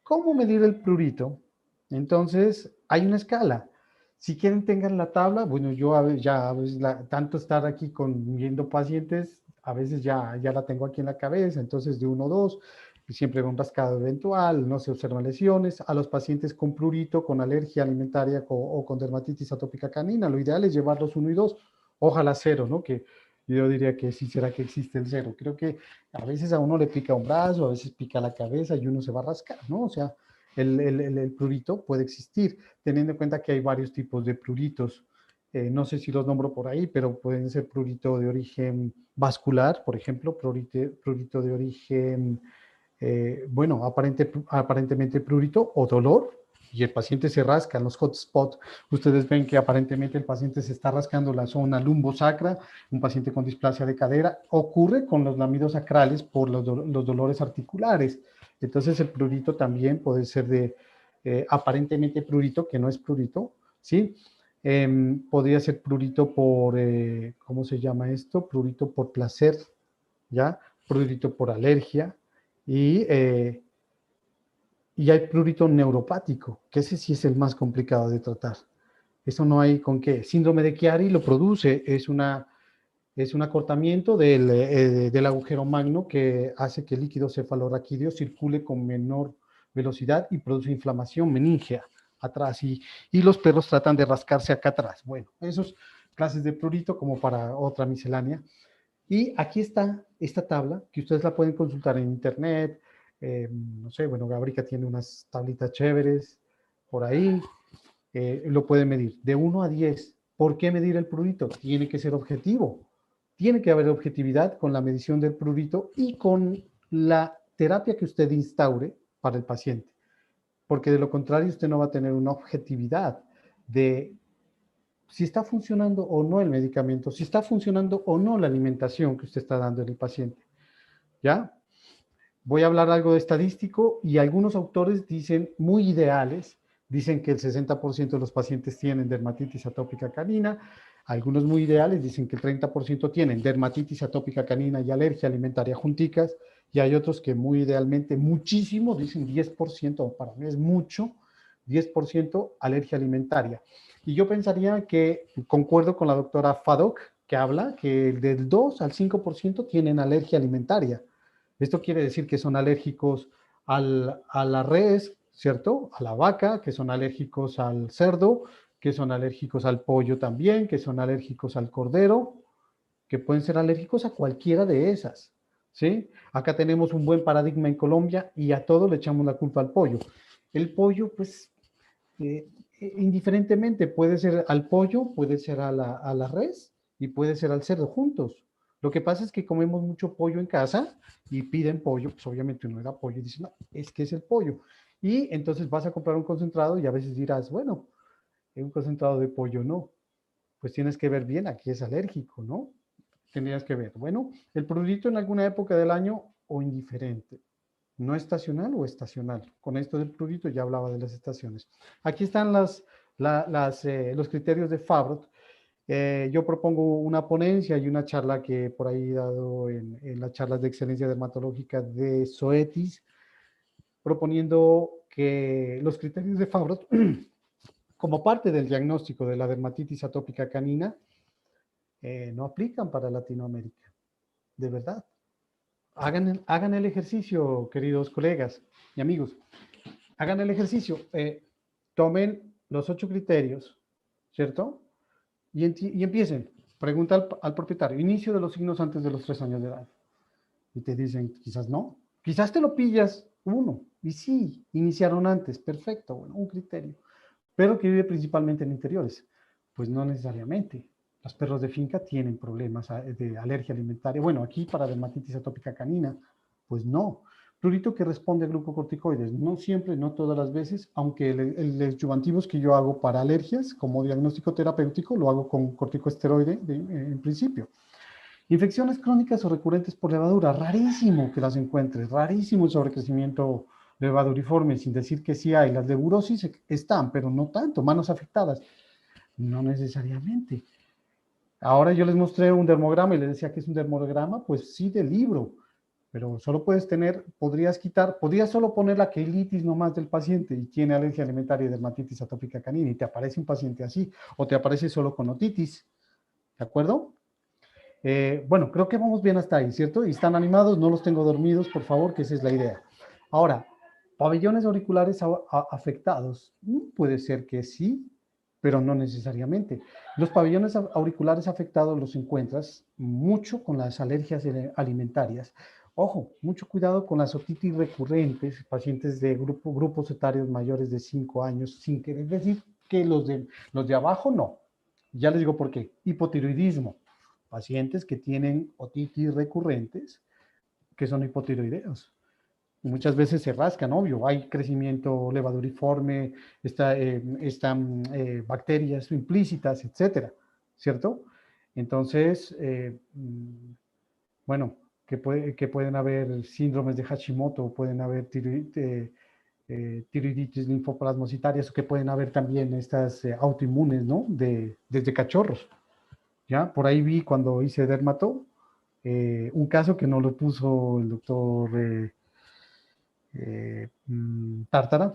¿Cómo medir el prurito? Entonces, hay una escala. Si quieren, tengan la tabla. Bueno, yo a veces tanto estar aquí viendo pacientes, a veces ya la tengo aquí en la cabeza, entonces de 1 a 2, siempre un rascado eventual, no se observan lesiones. A los pacientes con prurito, con alergia alimentaria o con dermatitis atópica canina, lo ideal es llevarlos 1 y 2, ojalá 0, ¿no? Que yo diría que sí, será que existe el 0. Creo que a veces a uno le pica un brazo, a veces pica la cabeza y uno se va a rascar, ¿no? O sea, el prurito puede existir, teniendo en cuenta que hay varios tipos de pruritos. No sé si los nombro por ahí, pero pueden ser prurito de origen vascular, por ejemplo, prurito de origen bueno, aparentemente prurito o dolor, y el paciente se rasca en los hotspots. Ustedes ven que aparentemente el paciente se está rascando la zona lumbosacra, un paciente con displasia de cadera. Ocurre con los lamidos sacrales por los dolores articulares. Entonces el prurito también puede ser de aparentemente prurito, que no es prurito, ¿sí? Podría ser prurito por, ¿cómo se llama esto? Prurito por placer, ¿ya? Prurito por alergia y hay prurito neuropático, que ese sí es el más complicado de tratar. Eso no hay con qué. Síndrome de Chiari lo produce, es un acortamiento del agujero magno que hace que el líquido cefalorraquídeo circule con menor velocidad y produce inflamación meningea atrás. Y los perros tratan de rascarse acá atrás. Bueno, esos clases de prurito como para otra miscelánea. Y aquí está esta tabla, que ustedes la pueden consultar en internet. No sé, bueno, Gabrica tiene unas tablitas chéveres por ahí. Lo pueden medir de 1 a 10. ¿Por qué medir el prurito? Tiene que ser objetivo. Tiene que haber objetividad con la medición del prurito y con la terapia que usted instaure para el paciente. Porque de lo contrario usted no va a tener una objetividad de si está funcionando o no el medicamento, si está funcionando o no la alimentación que usted está dando en el paciente. ¿Ya? Voy a hablar algo de estadístico y algunos autores dicen, muy ideales, dicen que el 60% de los pacientes tienen dermatitis atópica canina, algunos muy ideales dicen que el 30% tienen dermatitis atópica canina y alergia alimentaria junticas, y hay otros que muy idealmente, muchísimo, dicen 10%, para mí es mucho, 10% alergia alimentaria. Y yo pensaría que, concuerdo con la doctora Fadok, que habla que del 2 al 5% tienen alergia alimentaria. Esto quiere decir que son alérgicos a la res, ¿cierto? A la vaca, que son alérgicos al cerdo, que son alérgicos al pollo también, que son alérgicos al cordero, que pueden ser alérgicos a cualquiera de esas, ¿sí? Acá tenemos un buen paradigma en Colombia y a todo le echamos la culpa al pollo. El pollo, pues, indiferentemente, puede ser al pollo, puede ser a la res y puede ser al cerdo juntos. Lo que pasa es que comemos mucho pollo en casa y piden pollo, pues obviamente uno era pollo y dice, no, es que es el pollo. Y entonces vas a comprar un concentrado y a veces dirás, bueno, un concentrado de pollo no. Pues tienes que ver bien, aquí es alérgico, ¿no? Tendrías que ver. Bueno, el prurito en alguna época del año o indiferente. No estacional o estacional. Con esto del prurito ya hablaba de las estaciones. Aquí están los criterios de Favrot. Yo propongo una ponencia y una charla que por ahí he dado en las charlas de excelencia dermatológica de Zoetis, proponiendo que los criterios de Favrot, como parte del diagnóstico de la dermatitis atópica canina, no aplican para Latinoamérica. De verdad. Hagan el ejercicio, queridos colegas y amigos. Hagan el ejercicio. Tomen los 8 criterios, ¿cierto? Y empiecen. Pregunta al propietario. Inicio de los signos antes de los 3 años de edad. Y te dicen, quizás no. Quizás te lo pillas uno. Y sí, iniciaron antes. Perfecto. Bueno, un criterio. Pero que vive principalmente en interiores. Pues no necesariamente. Los perros de finca tienen problemas de alergia alimentaria. Bueno, aquí para dermatitis atópica canina, pues no. Prurito que responde a glucocorticoides, no siempre, no todas las veces, aunque el adyuvantivos que yo hago para alergias como diagnóstico terapéutico lo hago con corticosteroide en principio. Infecciones crónicas o recurrentes por levadura, rarísimo que las encuentres, rarísimo el sobrecrecimiento levaduriforme, sin decir que sí hay. Las leburosis están, pero no tanto. Manos afectadas, no necesariamente. Ahora yo les mostré un dermograma y les decía que es un dermograma, pues sí, del libro, pero solo puedes tener, podrías solo poner la quelitis nomás del paciente y tiene alergia alimentaria y dermatitis atópica canina y te aparece un paciente así, o te aparece solo con otitis, ¿de acuerdo? Bueno, creo que vamos bien hasta ahí, ¿cierto? Y están animados, no los tengo dormidos, por favor, que esa es la idea. Ahora, pabellones auriculares afectados, puede ser que sí, pero no necesariamente. Los pabellones auriculares afectados los encuentras mucho con las alergias alimentarias. Ojo, mucho cuidado con las otitis recurrentes, pacientes de grupos etarios mayores de 5 años, sin querer decir que los de abajo no. Ya les digo por qué. Hipotiroidismo. Pacientes que tienen otitis recurrentes, que son hipotiroideos. muchas veces se rascan, obvio, hay crecimiento levaduriforme, están bacterias implícitas, etcétera, ¿cierto? Entonces, bueno, que pueden haber síndromes de Hashimoto, pueden haber tiroiditis linfoplasmocitarias, o que pueden haber también estas autoinmunes, ¿no? Desde cachorros, ¿ya? Por ahí vi cuando hice dermato, un caso que no lo puso el doctor Tártara,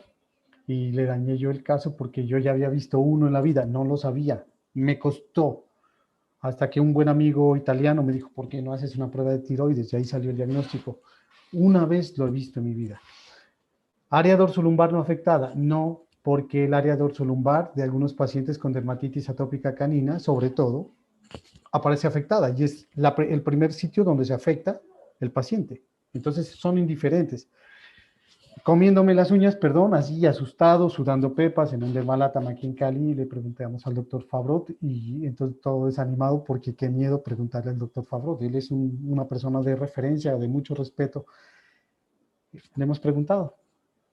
y le dañé yo el caso porque yo ya había visto uno en la vida, no lo sabía, me costó, hasta que un buen amigo italiano me dijo, ¿por qué no haces una prueba de tiroides? Y ahí salió el diagnóstico. Una vez lo he visto en mi vida. ¿Área dorsolumbar no afectada? No, porque el área dorsolumbar de algunos pacientes con dermatitis atópica canina, sobre todo, aparece afectada y es el primer sitio donde se afecta el paciente. Entonces son indiferentes. Comiéndome las uñas, perdón, así asustado, sudando pepas en un dermalatam aquí en Cali, le preguntamos al doctor Fabrot y entonces todo desanimado porque qué miedo preguntarle al doctor Fabrot. Él es una persona de referencia, de mucho respeto. Le hemos preguntado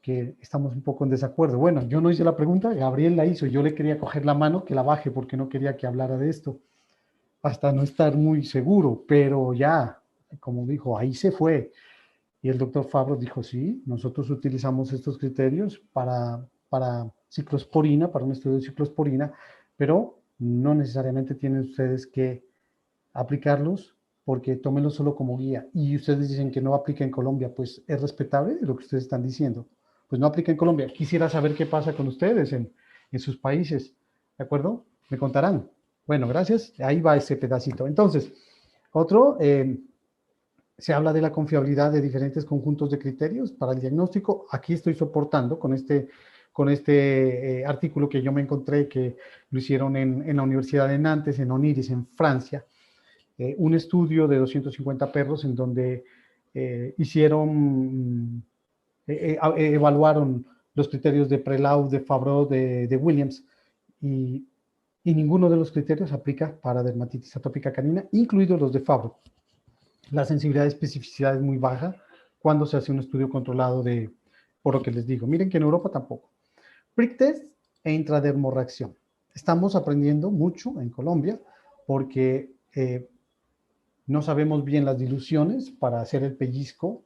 que estamos un poco en desacuerdo. Bueno, yo no hice la pregunta, Gabriel la hizo, yo le quería coger la mano, que la baje porque no quería que hablara de esto, hasta no estar muy seguro, pero ya, como dijo, ahí se fue. Y el doctor Fabro dijo, sí, nosotros utilizamos estos criterios para ciclosporina, para un estudio de ciclosporina, pero no necesariamente tienen ustedes que aplicarlos porque tómenlos solo como guía. Y ustedes dicen que no aplica en Colombia, pues es respetable lo que ustedes están diciendo. Pues no aplica en Colombia. Quisiera saber qué pasa con ustedes en sus países, ¿de acuerdo? Me contarán. Bueno, gracias. Ahí va ese pedacito. Entonces, otro... se habla de la confiabilidad de diferentes conjuntos de criterios para el diagnóstico. Aquí estoy soportando con este artículo que yo me encontré, que lo hicieron en la Universidad de Nantes, en Oniris, en Francia, un estudio de 250 perros en donde evaluaron los criterios de Prelau, de Favreau, de Williams, y ninguno de los criterios aplica para dermatitis atópica canina, incluidos los de Favreau. La sensibilidad de especificidad es muy baja cuando se hace un estudio controlado por lo que les digo. Miren que en Europa tampoco. Prick test e intradermorreacción. Estamos aprendiendo mucho en Colombia porque no sabemos bien las diluciones para hacer el pellizco.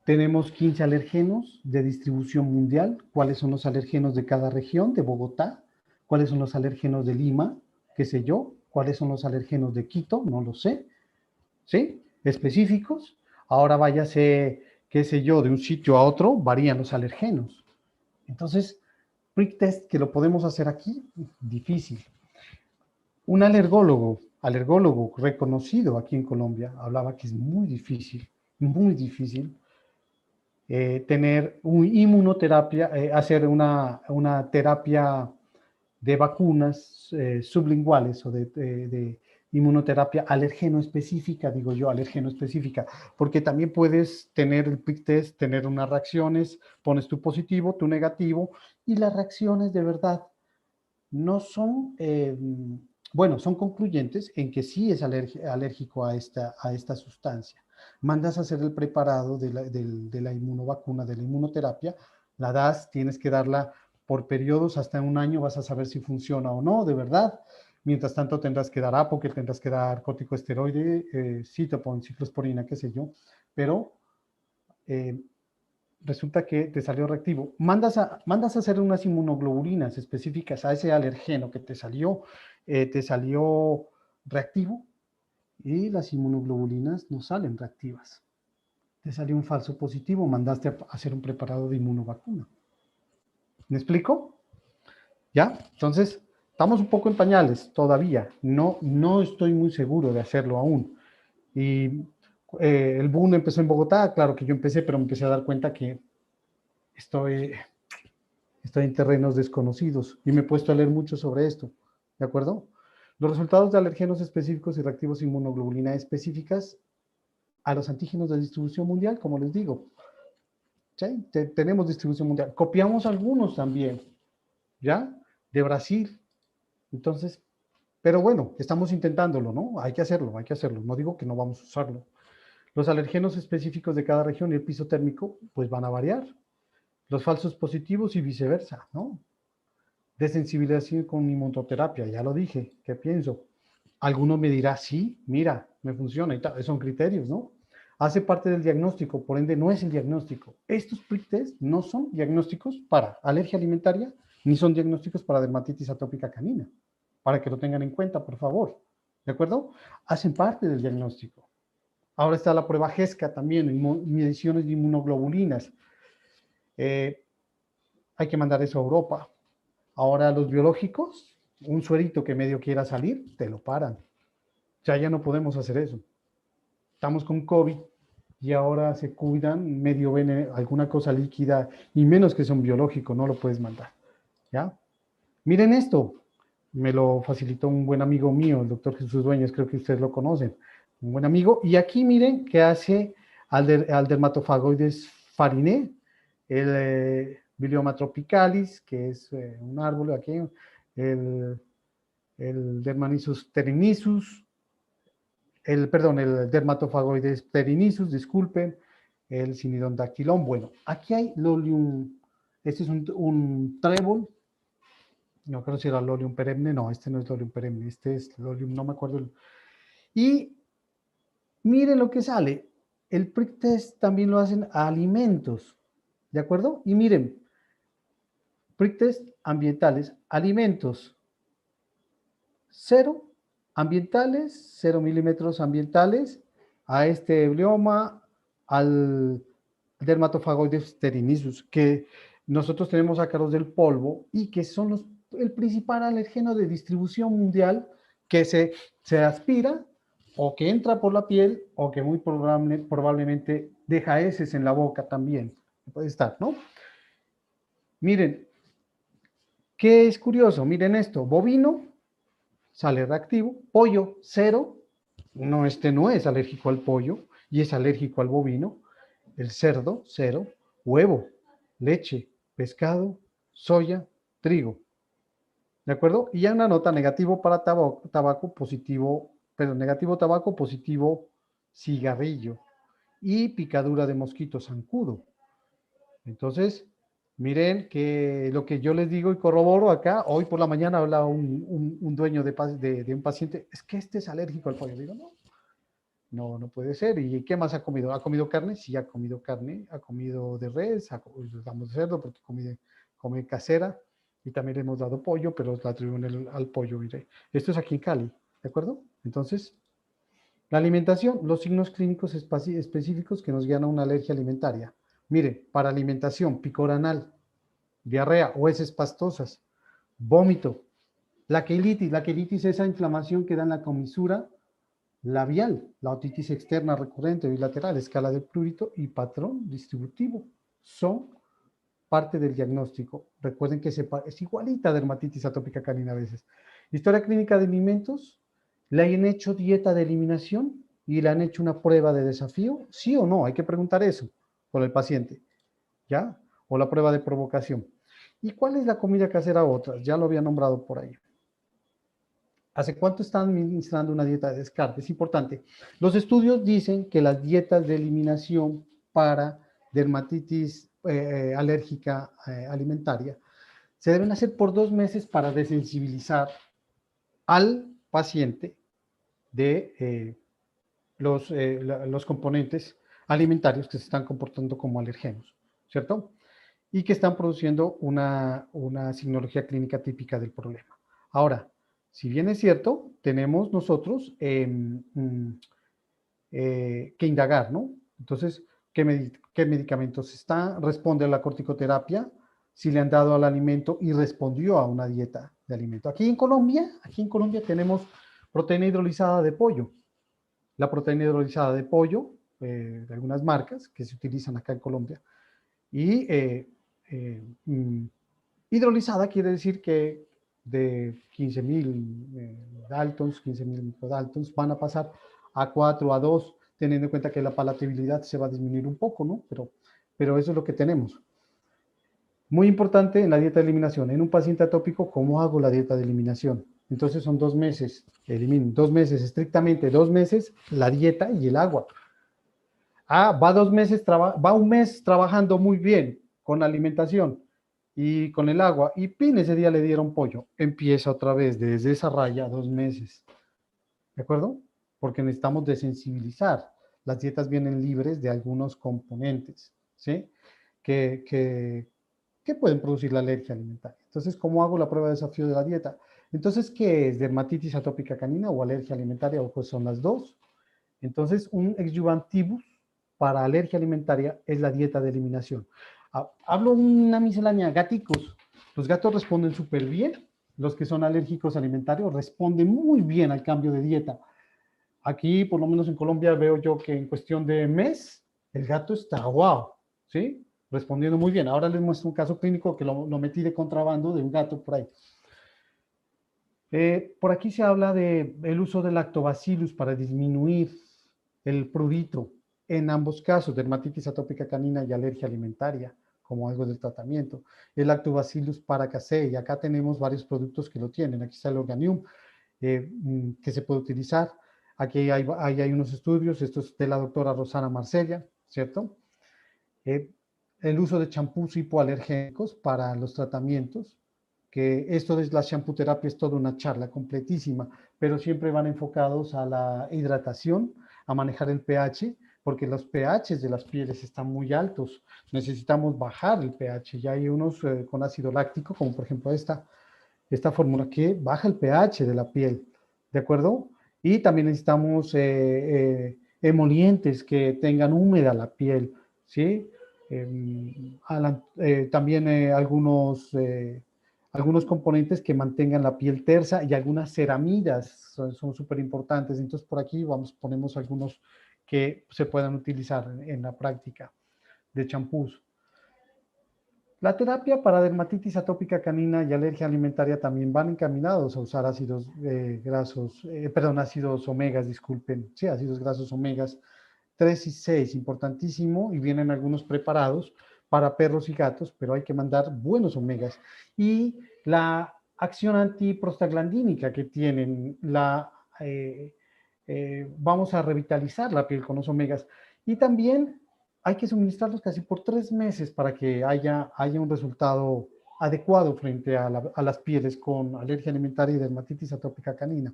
Tenemos 15 alergenos de distribución mundial. ¿Cuáles son los alergenos de cada región? De Bogotá. ¿Cuáles son los alergenos de Lima? ¿Qué sé yo? ¿Cuáles son los alergenos de Quito? No lo sé. ¿Sí? Específicos. Ahora váyase, qué sé yo, de un sitio a otro, varían los alergenos. Entonces, prick test, que lo podemos hacer aquí, difícil. Un alergólogo reconocido aquí en Colombia, hablaba que es muy difícil tener una inmunoterapia, hacer una terapia de vacunas sublinguales o de inmunoterapia alergeno específica, digo yo, alergeno específica, porque también puedes tener el prick test, tener unas reacciones, pones tu positivo, tu negativo, y las reacciones de verdad no son, bueno, son concluyentes en que sí es alérgico a esta sustancia. Mandas a hacer el preparado de la inmunovacuna, de la inmunoterapia, la das, tienes que darla por periodos, hasta un año vas a saber si funciona o no, de verdad. Mientras tanto tendrás que dar APO, que tendrás que dar corticosteroide, citopon, ciclosporina, qué sé yo, pero resulta que te salió reactivo. Mandas a hacer unas inmunoglobulinas específicas a ese alergeno que te salió reactivo, y las inmunoglobulinas no salen reactivas. Te salió un falso positivo, mandaste a hacer un preparado de inmunovacuna. ¿Me explico? ¿Ya? Entonces, estamos un poco en pañales todavía. No estoy muy seguro de hacerlo aún. Y el boom empezó en Bogotá, claro que yo empecé, pero me empecé a dar cuenta que estoy en terrenos desconocidos y me he puesto a leer mucho sobre esto, ¿de acuerdo? Los resultados de alergenos específicos y reactivos inmunoglobulina específicas a los antígenos de distribución mundial, como les digo. ¿Sí? Tenemos distribución mundial. Copiamos algunos también, ¿ya? De Brasil. Entonces, pero bueno, estamos intentándolo, ¿no? Hay que hacerlo. No digo que no vamos a usarlo. Los alergenos específicos de cada región y el piso térmico, pues van a variar. Los falsos positivos y viceversa, ¿no? Desensibilización con inmunoterapia, ya lo dije, ¿qué pienso? Alguno me dirá, sí, mira, me funciona y tal, son criterios, ¿no? Hace parte del diagnóstico, por ende no es el diagnóstico. Estos prick test no son diagnósticos para alergia alimentaria, ni son diagnósticos para dermatitis atópica canina, para que lo tengan en cuenta, por favor, ¿de acuerdo? Hacen parte del diagnóstico. Ahora está la prueba GESCA también, mediciones de inmunoglobulinas. Hay que mandar eso a Europa. Ahora los biológicos, un suerito que medio quiera salir, te lo paran. Ya no podemos hacer eso. Estamos con COVID y ahora se cuidan, medio ven alguna cosa líquida y menos que sea un biológico, no lo puedes mandar. ¿Ya? Miren esto, me lo facilitó un buen amigo mío, el doctor Jesús Dueñas, creo que ustedes lo conocen, un buen amigo. Y aquí miren que hace al dermatofagoides farinae, el Bilioma tropicalis, que es un árbol aquí, el Dermanisus terenisus, el Dermatofagoides terenisus, disculpen, el Cinidón dactilón. Bueno, aquí hay Lolium, este es un trébol, no creo si era Lolium perenne, no, este no es Lolium perenne, este es Lolium, no me acuerdo. Y miren lo que sale, el prick test también lo hacen a alimentos, ¿de acuerdo? Y miren, prick test ambientales, alimentos, 0 ambientales, 0 milímetros ambientales, a este bleoma, al Dermatofagoides terenisus, que nosotros tenemos sacaros del polvo y que son el principal alergeno de distribución mundial que se aspira o que entra por la piel o que muy probablemente deja heces en la boca también. Puede estar, ¿no? Miren, ¿qué es curioso? Miren esto, bovino, sale reactivo, pollo, 0, no, este no es alérgico al pollo y es alérgico al bovino, el cerdo, 0, huevo, leche, pescado, soya, trigo, ¿de acuerdo? Y ya una nota negativo para tabaco positivo, negativo tabaco, positivo cigarrillo y picadura de mosquito zancudo. Entonces, miren que lo que yo les digo y corroboro acá, hoy por la mañana hablaba un dueño de un paciente, es que este es alérgico al pollo. Digo, no puede ser. ¿Y qué más ha comido? ¿Ha comido carne? Sí, ha comido carne, ha comido de res, damos de cerdo porque come casera y también le hemos dado pollo, pero la atribuyen al pollo. Mire. Esto es aquí en Cali, ¿de acuerdo? Entonces, la alimentación, los signos clínicos específicos que nos guían a una alergia alimentaria. Mire, para alimentación, picor anal, diarrea o heces pastosas, vómito, la quelitis es esa inflamación que da en la comisura labial, la otitis externa recurrente bilateral, escala del prurito y patrón distributivo. Son parte del diagnóstico. Recuerden que es igualita a dermatitis atópica canina a veces. Historia clínica de alimentos, le han hecho dieta de eliminación y le han hecho una prueba de desafío, ¿sí o no? Hay que preguntar eso con el paciente, ¿ya? O la prueba de provocación. ¿Y cuál es la comida casera otra? Ya lo había nombrado por ahí. ¿Hace cuánto están administrando una dieta de descarte? Es importante. Los estudios dicen que las dietas de eliminación para dermatitis alérgica alimentaria se deben hacer por 2 meses para desensibilizar al paciente de los componentes alimentarios que se están comportando como alergenos, ¿cierto? Y que están produciendo una signología clínica típica del problema. Ahora, si bien es cierto, tenemos nosotros que indagar, ¿no? Entonces, ¿qué medicamentos responde a la corticoterapia? Si le han dado al alimento y respondió a una dieta de alimento. Aquí en Colombia tenemos proteína hidrolizada de pollo. La proteína hidrolizada de pollo, de algunas marcas que se utilizan acá en Colombia. Y hidrolizada quiere decir que de 15.000 Daltons, 15.000 microdaltons, van a pasar a 4, a 2, teniendo en cuenta que la palatabilidad se va a disminuir un poco, ¿no? Pero eso es lo que tenemos. Muy importante en la dieta de eliminación. En un paciente atópico, ¿cómo hago la dieta de eliminación? Entonces son 2 meses, elimino 2 meses, estrictamente 2 meses, la dieta y el agua. Va 2 meses, va un mes trabajando muy bien con la alimentación y con el agua, y pin, ese día le dieron pollo. Empieza otra vez desde esa raya 2 meses, ¿de acuerdo? Porque necesitamos desensibilizar. Las dietas vienen libres de algunos componentes, ¿sí? Que, que, que pueden producir la alergia alimentaria. Entonces, ¿cómo hago la prueba de desafío de la dieta? Entonces, ¿qué es? ¿Dermatitis atópica canina o alergia alimentaria? O pues son las dos. Entonces, un exjuvantibus para alergia alimentaria es la dieta de eliminación. Hablo una miscelánea, gaticos. Los gatos responden súper bien. Los que son alérgicos alimentarios responden muy bien al cambio de dieta. Aquí, por lo menos en Colombia, veo yo que en cuestión de mes, el gato está guau, ¿sí? Respondiendo muy bien. Ahora les muestro un caso clínico que lo metí de contrabando de un gato por ahí. Por aquí se habla del uso del lactobacillus para disminuir el prurito en ambos casos, dermatitis atópica canina y alergia alimentaria, como algo del tratamiento. El lactobacillus paracasei, y acá tenemos varios productos que lo tienen. Aquí está el Organium, que se puede utilizar. Aquí hay unos estudios, esto es de la doctora Rosana Marsella, ¿cierto? El uso de champús hipoalergénicos para los tratamientos, que esto de la champuterapia es toda una charla completísima, pero siempre van enfocados a la hidratación, a manejar el pH, porque los pHs de las pieles están muy altos. Necesitamos bajar el pH. Ya hay unos con ácido láctico, como por ejemplo esta fórmula que baja el pH de la piel, ¿de acuerdo? Y también necesitamos emolientes que tengan húmeda la piel, ¿sí? También algunos componentes que mantengan la piel tersa y algunas ceramidas son súper importantes. Entonces, por aquí ponemos algunos que se puedan utilizar en la práctica de champús. La terapia para dermatitis atópica canina y alergia alimentaria también van encaminados a usar ácidos ácidos omegas, disculpen, sí, ácidos grasos omegas 3 y 6, importantísimo, y vienen algunos preparados para perros y gatos, pero hay que mandar buenos omegas. Y la acción antiprostaglandínica que tienen, vamos a revitalizar la piel con los omegas. Y también hay que suministrarlos casi por 3 meses para que haya un resultado adecuado frente a las pieles con alergia alimentaria y dermatitis atópica canina.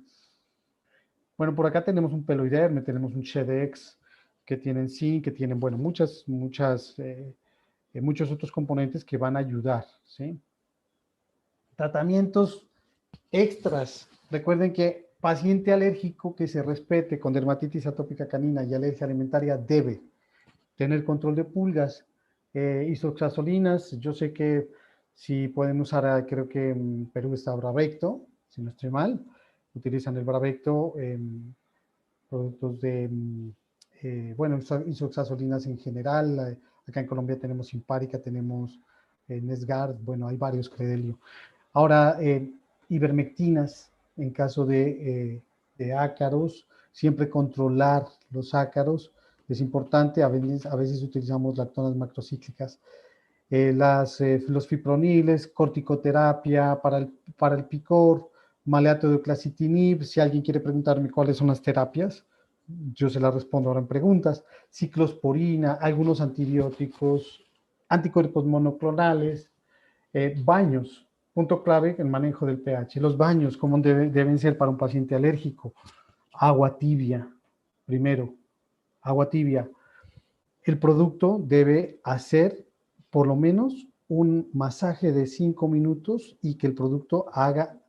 Bueno, por acá tenemos un peloiderme, tenemos un Shedex, que tienen zinc, que tienen, bueno, muchos otros componentes que van a ayudar, ¿sí? Tratamientos extras. Recuerden que paciente alérgico que se respete con dermatitis atópica canina y alergia alimentaria debe tener control de pulgas, isoxazolinas. Yo sé que si pueden usar, creo que en Perú está Bravecto, si no estoy mal, utilizan el Bravecto en productos de, bueno, isoxazolinas en general. Acá en Colombia tenemos Simparica, tenemos Nesgard, bueno, hay varios, Credelio. Ahora, ivermectinas en caso de ácaros, siempre controlar los ácaros es importante. A veces utilizamos lactonas macrocíclicas. Los fiproniles, corticoterapia para el picor, maleato de oclacitinib. Si alguien quiere preguntarme cuáles son las terapias, yo se las respondo ahora en preguntas. Ciclosporina, algunos antibióticos, anticuerpos monoclonales, baños. Punto clave, el manejo del pH. Los baños, ¿cómo deben ser para un paciente alérgico? Agua tibia, primero, agua tibia. El producto debe hacer por lo menos un masaje de 5 minutos y que el producto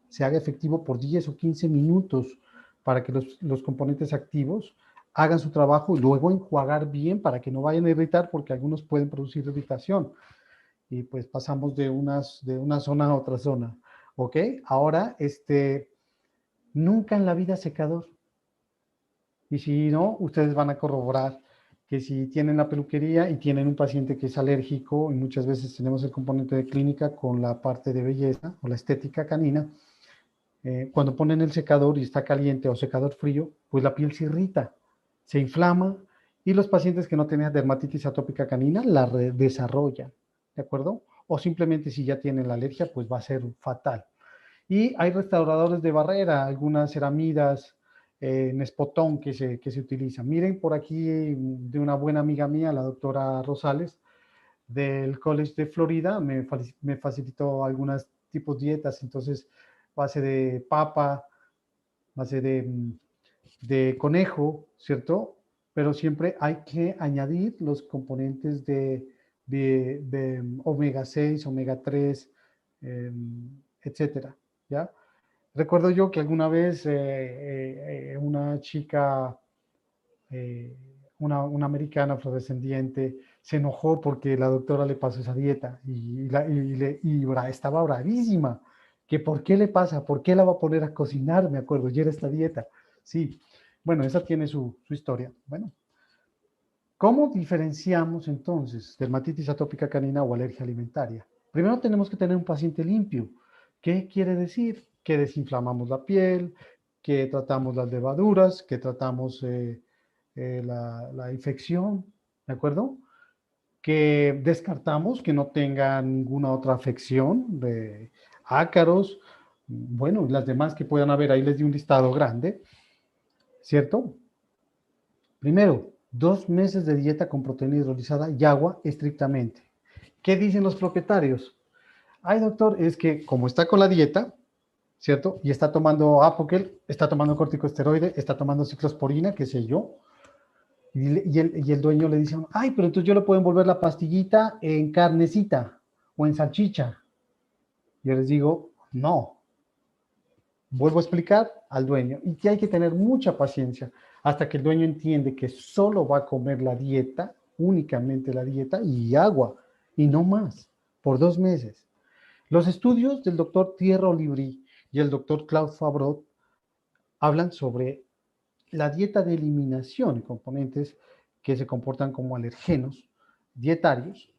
se haga efectivo por 10 o 15 minutos para que los componentes activos hagan su trabajo y luego enjuagar bien para que no vayan a irritar, porque algunos pueden producir irritación. Y pues pasamos de una zona a otra zona, ¿ok? Ahora, nunca en la vida secador. Y si no, ustedes van a corroborar que si tienen la peluquería y tienen un paciente que es alérgico, y muchas veces tenemos el componente de clínica con la parte de belleza o la estética canina, cuando ponen el secador y está caliente o secador frío, pues la piel se irrita, se inflama, y los pacientes que no tienen dermatitis atópica canina la desarrollan, ¿de acuerdo? O simplemente si ya tienen la alergia, pues va a ser fatal. Y hay restauradores de barrera, algunas ceramidas, Nespotón que se utiliza. Miren por aquí de una buena amiga mía, la doctora Rosales, del College de Florida, me facilitó algunos tipos de dietas, entonces base de papa, base de conejo, ¿cierto? Pero siempre hay que añadir los componentes de omega 6, omega 3, etcétera, ¿ya? Recuerdo yo que alguna vez una chica, eh, una americana afrodescendiente, se enojó porque la doctora le pasó esa dieta estaba bravísima, que por qué le pasa, por qué la va a poner a cocinar, me acuerdo, y era esta dieta. Sí, bueno, esa tiene su historia. Bueno, ¿cómo diferenciamos entonces dermatitis atópica canina o alergia alimentaria? Primero tenemos que tener un paciente limpio. ¿Qué quiere decir? Que desinflamamos la piel, que tratamos las levaduras, que tratamos la infección, ¿de acuerdo? Que descartamos que no tenga ninguna otra afección de ácaros, bueno, las demás que puedan haber, ahí les di un listado grande, ¿cierto? Primero, 2 meses de dieta con proteína hidrolizada y agua estrictamente. ¿Qué dicen los propietarios? Ay, doctor, es que como está con la dieta, ¿cierto? Y está tomando Apoquel, está tomando corticosteroide, está tomando ciclosporina, qué sé yo. Y el dueño le dice, ay, pero entonces yo le puedo envolver la pastillita en carnecita o en salchicha. Yo les digo, no. Vuelvo a explicar al dueño. Y que hay que tener mucha paciencia hasta que el dueño entiende que solo va a comer la dieta, únicamente la dieta y agua, y no más, por 2 meses. Los estudios del doctor Thierry Olivry y el doctor Claude Fabrot hablan sobre la dieta de eliminación y componentes que se comportan como alergenos dietarios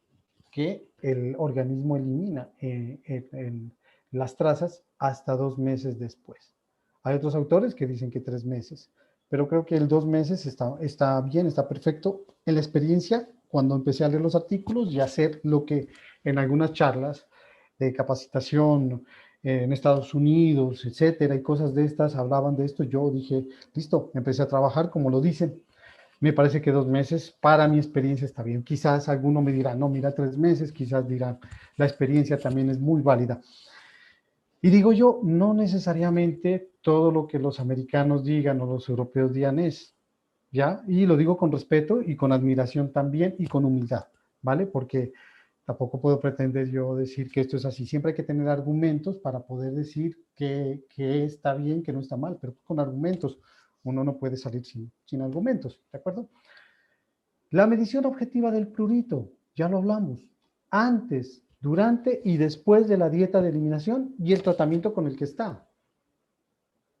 que el organismo elimina en las trazas hasta 2 meses después. Hay otros autores que dicen que 3 meses, pero creo que el 2 meses está bien, está perfecto. En la experiencia, cuando empecé a leer los artículos y hacer lo que en algunas charlas de capacitación en Estados Unidos, etcétera, y cosas de estas, hablaban de esto, yo dije, listo, empecé a trabajar como lo dicen. Me parece que 2 meses, para mi experiencia, está bien. Quizás alguno me dirá, no, mira, 3 meses, quizás dirán, la experiencia también es muy válida. Y digo yo, no necesariamente todo lo que los americanos digan o los europeos digan es, ¿ya? Y lo digo con respeto y con admiración también y con humildad, ¿vale? Porque tampoco puedo pretender yo decir que esto es así. Siempre hay que tener argumentos para poder decir que está bien, que no está mal, pero con argumentos. Uno no puede salir sin argumentos, ¿de acuerdo? La medición objetiva del prurito, ya lo hablamos, antes, durante y después de la dieta de eliminación y el tratamiento con el que está.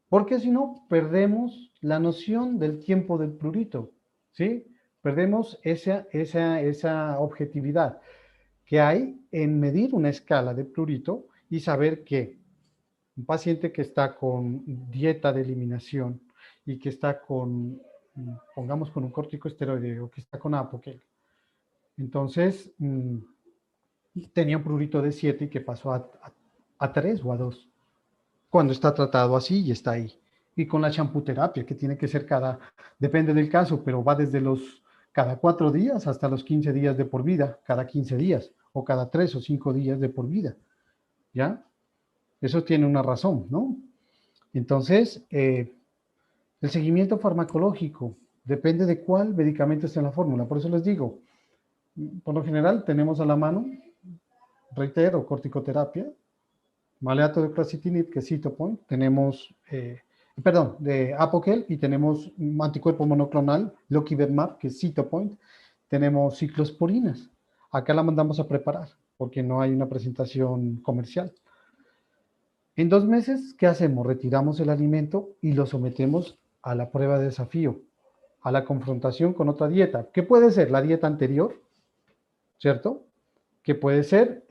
Porque si no, perdemos la noción del tiempo del prurito, ¿sí? Perdemos esa objetividad que hay en medir una escala de prurito y saber que un paciente que está con dieta de eliminación y que está con, pongamos, con un corticosteroide o que está con Apoquel, entonces tenía un prurito de 7 y que pasó a 3 o a 2, cuando está tratado así y está ahí. Y con la champuterapia, que tiene que ser depende del caso, pero va desde cada 4 días hasta los 15 días de por vida, cada 15 días, o cada 3 o 5 días de por vida, ¿ya? Eso tiene una razón, ¿no? Entonces, el seguimiento farmacológico depende de cuál medicamento esté en la fórmula. Por eso les digo, por lo general tenemos a la mano, reitero, corticoterapia, maleato de cracitinib, que es Cytopoint, tenemos, de Apoquel, y tenemos un anticuerpo monoclonal, Lokibermab, que es Cytopoint, tenemos ciclosporinas. Acá la mandamos a preparar, porque no hay una presentación comercial. En 2 meses, ¿qué hacemos? Retiramos el alimento y lo sometemos a la prueba de desafío, a la confrontación con otra dieta. ¿Qué puede ser? La dieta anterior, ¿cierto? Que puede ser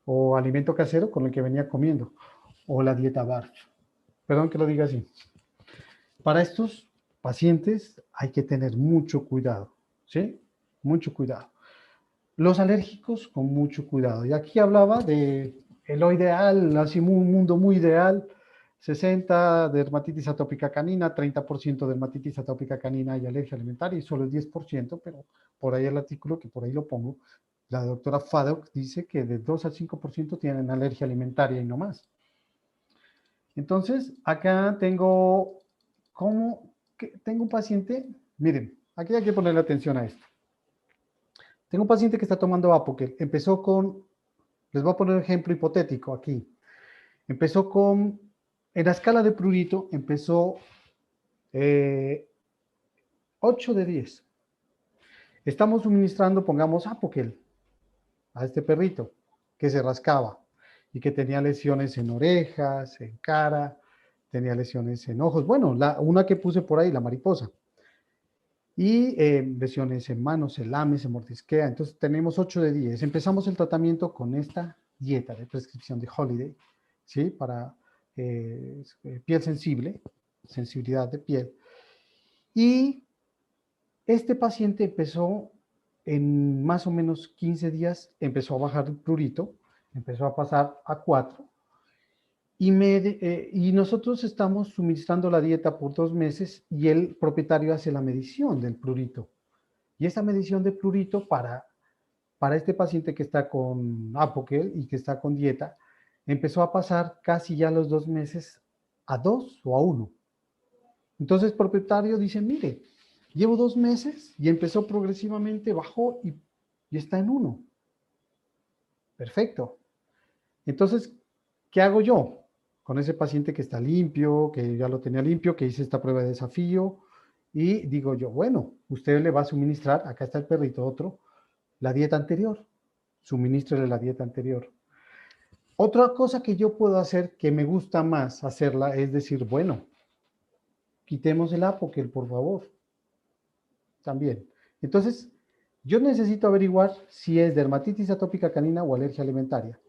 o alimento casero con el que venía comiendo, o la dieta BARF. Perdón que lo diga así. Para estos pacientes hay que tener mucho cuidado, ¿sí? Mucho cuidado. Los alérgicos con mucho cuidado. Y aquí hablaba de lo ideal, así un mundo muy ideal, 60 dermatitis atópica canina, 30% dermatitis atópica canina y alergia alimentaria, y solo el 10%, pero por ahí el artículo, que por ahí lo pongo, la doctora Fadok dice que de 2 al 5% tienen alergia alimentaria y no más. Entonces, acá tengo, tengo un paciente, miren, aquí hay que ponerle atención a esto. Tengo un paciente que está tomando Apoquel, empezó con, les voy a poner un ejemplo hipotético aquí, empezó con, en la escala de prurito, empezó 8 de 10. Estamos suministrando, pongamos Apoquel a este perrito que se rascaba y que tenía lesiones en orejas, en cara, tenía lesiones en ojos. Bueno, una que puse por ahí, la mariposa. Y lesiones en manos, se lame, se mordisquea. Entonces tenemos 8 de 10. Empezamos el tratamiento con esta dieta de prescripción de Holiday, ¿sí? Para piel sensible, sensibilidad de piel. Y este paciente empezó en más o menos 15 días, empezó a bajar el prurito, empezó a pasar a 4. Y nosotros estamos suministrando la dieta por 2 meses y el propietario hace la medición del prurito. Y esa medición de prurito para este paciente que está con Apoquel y que está con dieta, empezó a pasar casi ya los 2 meses a 2 o a 1. Entonces el propietario dice, mire, llevo 2 meses y empezó progresivamente, bajó y está en 1. Perfecto. Entonces, ¿qué hago yo con ese paciente que está limpio, que ya lo tenía limpio, que hice esta prueba de desafío? Y digo yo, bueno, usted le va a suministrar, acá está el perrito otro, la dieta anterior. Suministrele la dieta anterior. Otra cosa que yo puedo hacer, que me gusta más hacerla, es decir, bueno, quitemos el Apoquel, por favor. También. Entonces, yo necesito averiguar si es dermatitis atópica canina o alergia alimentaria.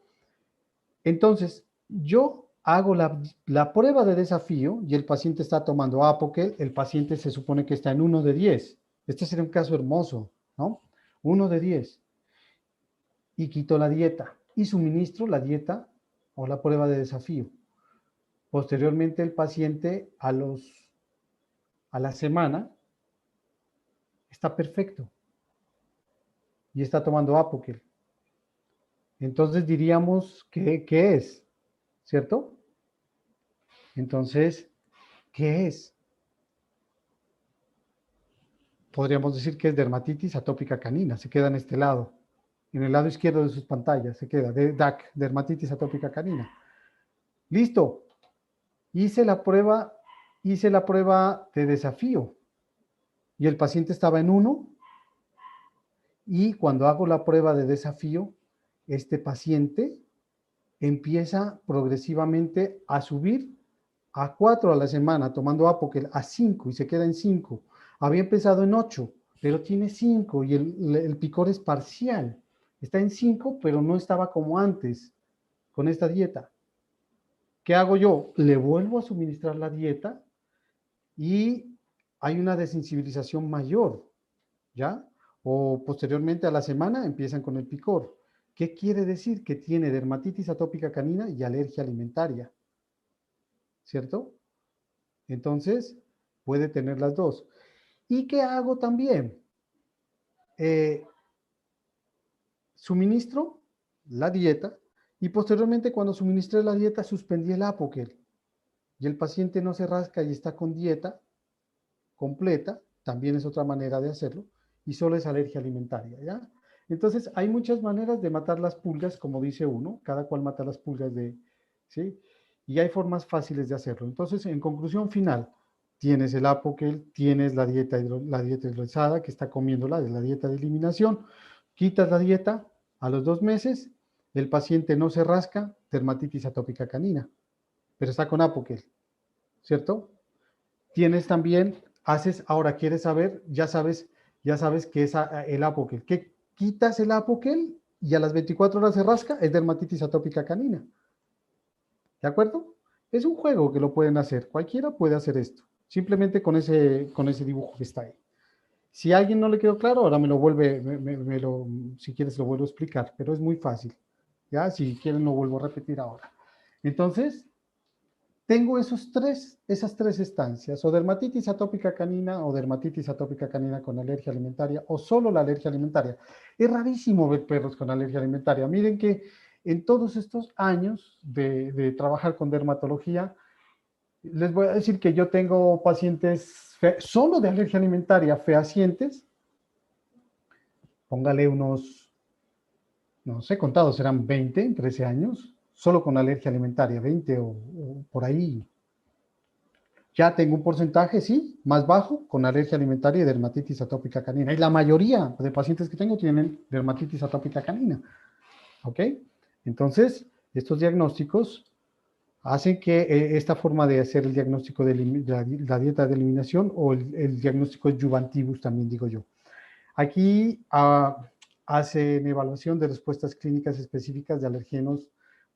Entonces, yo hago la prueba de desafío y el paciente está tomando Apoquel, el paciente se supone que está en 1 de 10. Este sería un caso hermoso, ¿no? 1 de 10. Y quito la dieta y suministro la dieta o la prueba de desafío. Posteriormente, el paciente a la semana está perfecto y está tomando Apoquel. Entonces diríamos que ¿qué es? ¿Cierto? Entonces, ¿qué es? Podríamos decir que es dermatitis atópica canina, se queda en este lado. En el lado izquierdo de sus pantallas se queda, de DAC, dermatitis atópica canina. Listo. Hice la prueba de desafío y el paciente estaba en 1 y cuando hago la prueba de desafío, este paciente empieza progresivamente a subir a 4 a la semana, tomando Apoquel a 5 y se queda en 5. Había empezado en 8, pero tiene 5 y el picor es parcial. Está en 5, pero no estaba como antes con esta dieta. ¿Qué hago yo? Le vuelvo a suministrar la dieta y hay una desensibilización mayor, ¿ya? O posteriormente a la semana empiezan con el picor. ¿Qué quiere decir? Que tiene dermatitis atópica canina y alergia alimentaria, ¿cierto? Entonces, puede tener las dos. ¿Y qué hago también? Suministro la dieta y posteriormente cuando suministré la dieta suspendí el Apoquel y el paciente no se rasca y está con dieta completa, también es otra manera de hacerlo, y solo es alergia alimentaria, ¿ya? Entonces, hay muchas maneras de matar las pulgas, como dice uno, cada cual mata las pulgas ¿sí? Y hay formas fáciles de hacerlo. Entonces, en conclusión final, tienes el Apoquel, tienes la dieta hidrolizada, que está comiéndola, de la dieta de eliminación, quitas la dieta a los 2 meses, el paciente no se rasca, dermatitis atópica canina, pero está con Apoquel, ¿cierto? Tienes también, ahora quieres saber, ya sabes que es el Apoquel. ¿Qué? Quitas el Apoquel y a las 24 horas se rasca, es dermatitis atópica canina. ¿De acuerdo? Es un juego que lo pueden hacer, cualquiera puede hacer esto, simplemente con ese dibujo que está ahí. Si a alguien no le quedó claro, ahora me lo vuelve, si quieres lo vuelvo a explicar, pero es muy fácil. ¿Ya? Si quieren lo vuelvo a repetir ahora. Entonces, tengo esas tres estancias, o dermatitis atópica canina o dermatitis atópica canina con alergia alimentaria o solo la alergia alimentaria. Es rarísimo ver perros con alergia alimentaria. Miren que en todos estos años de trabajar con dermatología, les voy a decir que yo tengo pacientes solo de alergia alimentaria fehacientes, póngale unos, no sé, contados serán 20, 13 años, solo con alergia alimentaria, 20 o por ahí. Ya tengo un porcentaje, sí, más bajo, con alergia alimentaria y dermatitis atópica canina. Y la mayoría de pacientes que tengo tienen dermatitis atópica canina. ¿Ok? Entonces, estos diagnósticos hacen que esta forma de hacer el diagnóstico de la dieta de eliminación o el diagnóstico adjuvantivus, también digo yo. Aquí hacen evaluación de respuestas clínicas específicas de alergenos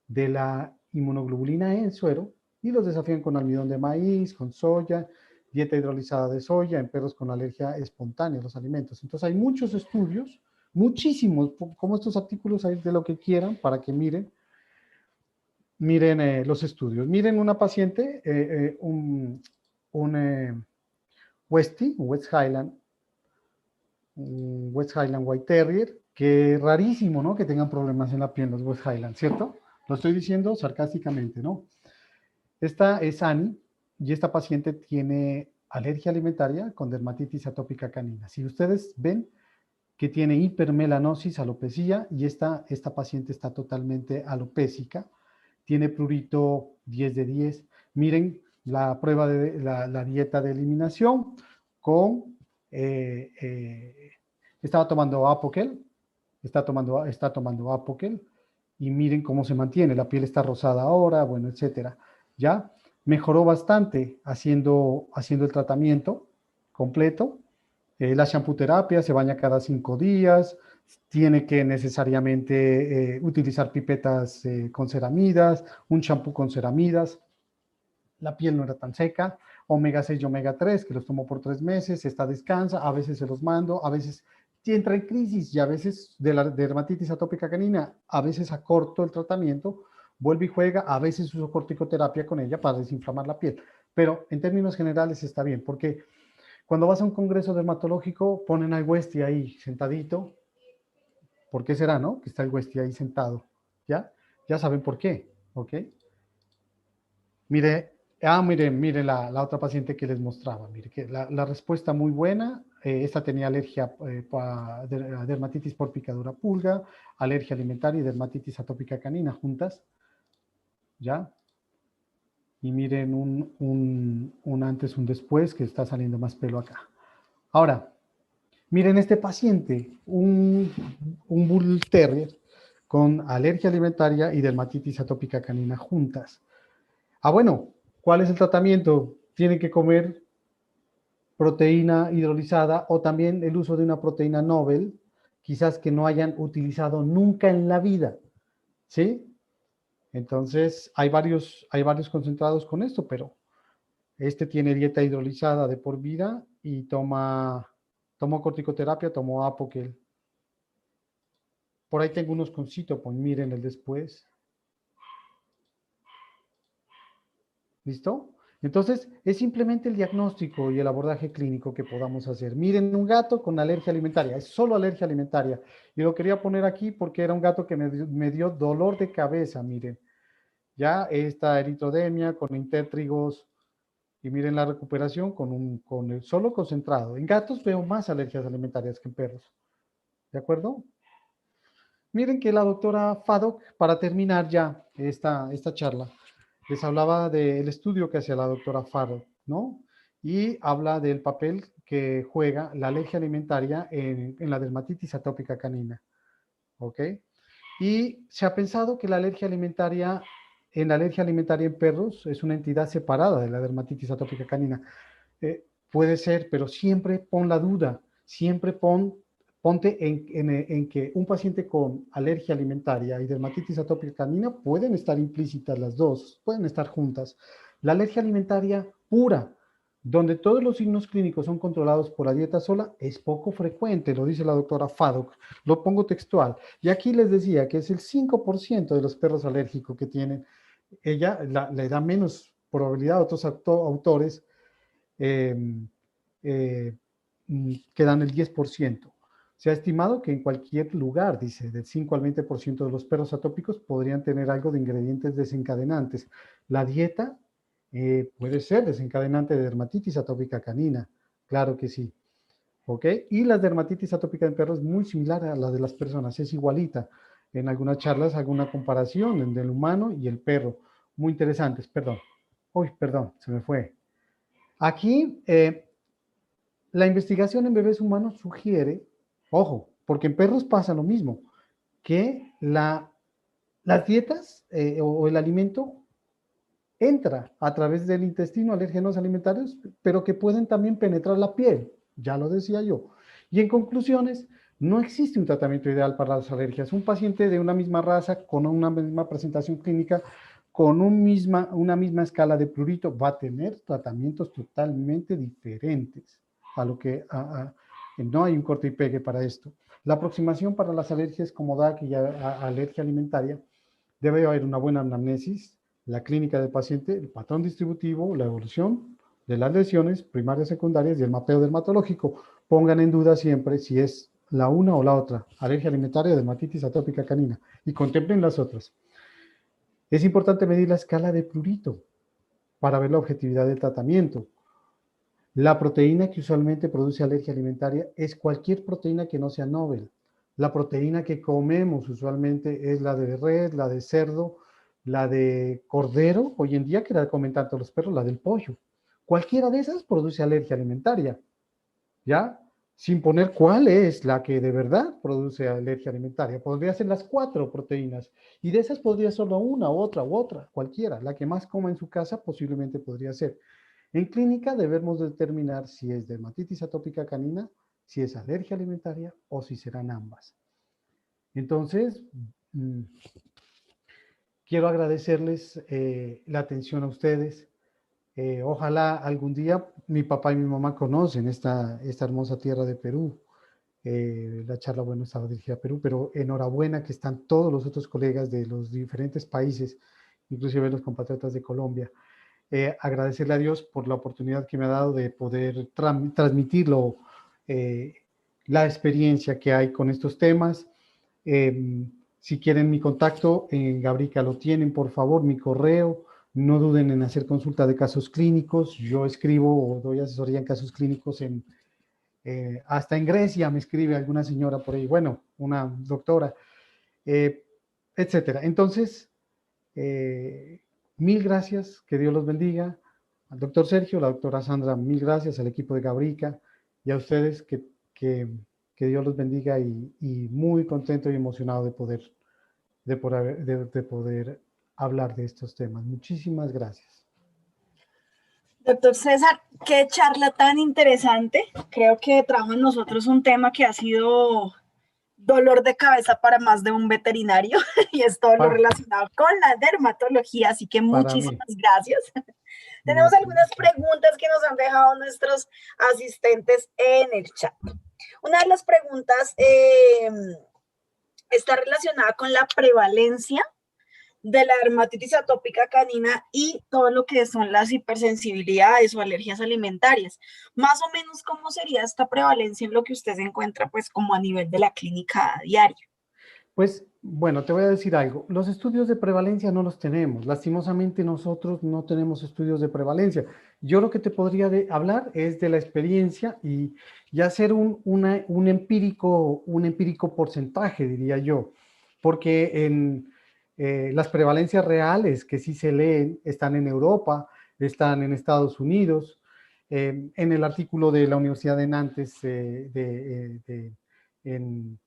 de la inmunoglobulina E en suero y los desafían con almidón de maíz, con soya, dieta hidrolizada de soya en perros con alergia espontánea a los alimentos. Entonces hay muchos estudios, muchísimos, como estos artículos hay de lo que quieran para que miren los estudios. Miren una paciente, un Westie, un West Highland White Terrier, que es rarísimo, ¿no? Que tengan problemas en la piel los West Highland, ¿cierto? Lo estoy diciendo sarcásticamente, ¿no? Esta es Annie y esta paciente tiene alergia alimentaria con dermatitis atópica canina. Si ustedes ven que tiene hipermelanosis, alopecia, y esta paciente está totalmente alopésica, tiene prurito 10 de 10. Miren la prueba de la dieta de eliminación con... estaba tomando Apoquel, está tomando Apoquel, y miren cómo se mantiene, la piel está rosada ahora, bueno, etcétera. Ya mejoró bastante haciendo el tratamiento completo. La shampoterapia, se baña cada 5 días, tiene que necesariamente utilizar pipetas con ceramidas, un champú con ceramidas. La piel no era tan seca, omega 6 y omega 3, que los tomo por 3 meses, esta descansa, a veces se los mando, a veces entra en crisis y a veces de la dermatitis atópica canina, a veces acorto el tratamiento, vuelve y juega, a veces uso corticoterapia con ella para desinflamar la piel, pero en términos generales está bien, porque cuando vas a un congreso dermatológico ponen al Westie ahí sentadito, ¿por qué será, no? Que está el Westie ahí sentado, ¿ya? Ya saben por qué, ¿ok? Mire la otra paciente que les mostraba. Mire que la respuesta muy buena. Esta tenía alergia a dermatitis por picadura pulga, alergia alimentaria y dermatitis atópica canina juntas. ¿Ya? Y miren un antes, un después, que está saliendo más pelo acá. Ahora, miren este paciente, un Bull Terrier con alergia alimentaria y dermatitis atópica canina juntas. Bueno, ¿cuál es el tratamiento? Tienen que comer proteína hidrolizada o también el uso de una proteína Nobel, quizás que no hayan utilizado nunca en la vida, ¿sí? Entonces, hay varios concentrados con esto, pero este tiene dieta hidrolizada de por vida y tomó corticoterapia, tomó Apoquel. Por ahí tengo unos con Cytopoint, miren el después. ¿Listo? Entonces, es simplemente el diagnóstico y el abordaje clínico que podamos hacer. Miren, un gato con alergia alimentaria, es solo alergia alimentaria. Y lo quería poner aquí porque era un gato que me dio dolor de cabeza, miren. Ya esta eritrodemia con intértrigos, y miren la recuperación con el solo concentrado. En gatos veo más alergias alimentarias que en perros. ¿De acuerdo? Miren que la doctora Fadok, para terminar ya esta charla, les hablaba del estudio que hacía la doctora Fadok, ¿no? Y habla del papel que juega la alergia alimentaria en la dermatitis atópica canina, ¿ok? Y se ha pensado que la alergia alimentaria en perros es una entidad separada de la dermatitis atópica canina. Puede ser, pero siempre pon la duda, siempre ponte en que un paciente con alergia alimentaria y dermatitis atópica canina pueden estar implícitas las dos, pueden estar juntas. La alergia alimentaria pura, donde todos los signos clínicos son controlados por la dieta sola, es poco frecuente, lo dice la doctora Fadok, lo pongo textual. Y aquí les decía que es el 5% de los perros alérgicos que tienen. Ella le da menos probabilidad, otros autores que dan el 10%. Se ha estimado que en cualquier lugar, dice, del 5 al 20% de los perros atópicos podrían tener algo de ingredientes desencadenantes. La dieta puede ser desencadenante de dermatitis atópica canina, claro que sí. ¿Ok? Y la dermatitis atópica en perros es muy similar a la de las personas, es igualita. En algunas charlas hago una comparación entre el humano y el perro. Muy interesantes, perdón. Uy, perdón, se me fue. Aquí, la investigación en bebés humanos sugiere, ojo, porque en perros pasa lo mismo, que las dietas o el alimento entra a través del intestino, alérgenos alimentarios, pero que pueden también penetrar la piel, ya lo decía yo. Y en conclusiones, no existe un tratamiento ideal para las alergias. Un paciente de una misma raza, con una misma presentación clínica, con una misma escala de prurito, va a tener tratamientos totalmente diferentes a lo que no hay un corte y pegue para esto. La aproximación para las alergias como DAC y alergia alimentaria, debe haber una buena anamnesis, la clínica del paciente, el patrón distributivo, la evolución de las lesiones primarias, secundarias y el mapeo dermatológico. Pongan en duda siempre si es la una o la otra, alergia alimentaria o dermatitis atópica canina, y contemplen las otras. Es importante medir la escala de prurito para ver la objetividad del tratamiento. La proteína que usualmente produce alergia alimentaria es cualquier proteína que no sea novel. La proteína que comemos usualmente es la de res, la de cerdo, la de cordero, hoy en día que la comen tanto los perros, la del pollo. Cualquiera de esas produce alergia alimentaria, ¿ya? Sin poner cuál es la que de verdad produce alergia alimentaria. Podría ser las 4 proteínas, y de esas podría ser solo una, otra, cualquiera. La que más coma en su casa posiblemente podría ser. En clínica debemos determinar si es dermatitis atópica canina, si es alergia alimentaria o si serán ambas. Entonces, quiero agradecerles la atención a ustedes. Ojalá algún día mi papá y mi mamá conocen esta hermosa tierra de Perú. La charla, bueno, estaba dirigida a Perú, pero enhorabuena que están todos los otros colegas de los diferentes países, inclusive los compatriotas de Colombia. Agradecerle a Dios por la oportunidad que me ha dado de poder transmitirlo, la experiencia que hay con estos temas. Si quieren mi contacto, en Gabrica lo tienen, por favor, mi correo. No duden en hacer consulta de casos clínicos. Yo escribo o doy asesoría en casos clínicos hasta en Grecia me escribe alguna señora por ahí, bueno, una doctora, etcétera. Entonces, mil gracias, que Dios los bendiga. Al doctor Sergio, la doctora Sandra, mil gracias, al equipo de Gabrica y a ustedes, que Dios los bendiga, y muy contento y emocionado de poder hablar de estos temas. Muchísimas gracias. Doctor César, qué charla tan interesante. Creo que trajo en nosotros un tema que ha sido dolor de cabeza para más de un veterinario y es todo lo relacionado con la dermatología, así que muchísimas gracias. Tenemos algunas preguntas que nos han dejado nuestros asistentes en el chat. Una de las preguntas está relacionada con la prevalencia de la dermatitis atópica canina y todo lo que son las hipersensibilidades o alergias alimentarias. Más o menos, ¿cómo sería esta prevalencia en lo que usted se encuentra, pues, como a nivel de la clínica diaria? Pues, bueno, te voy a decir algo. Los estudios de prevalencia no los tenemos. Lastimosamente, nosotros no tenemos estudios de prevalencia. Yo lo que te podría hablar es de la experiencia y hacer un empírico porcentaje, diría yo. Porque las prevalencias reales que sí se leen están en Europa, están en Estados Unidos. En el artículo de la Universidad de Nantes en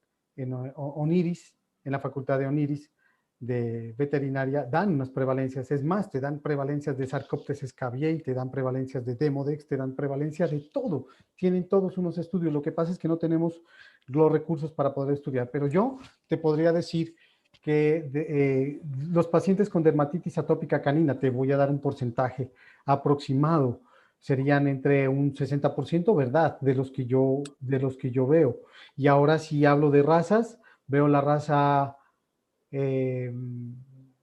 Oniris, en la Facultad de Oniris de veterinaria, dan unas prevalencias. Es más, te dan prevalencias de Sarcoptes scabiei, te dan prevalencias de Demodex, te dan prevalencias de todo. Tienen todos unos estudios. Lo que pasa es que no tenemos los recursos para poder estudiar. Pero yo te podría decir que los pacientes con dermatitis atópica canina, te voy a dar un porcentaje aproximado, serían entre un 60%, ¿verdad? De los que yo veo. Y ahora si hablo de razas, veo la raza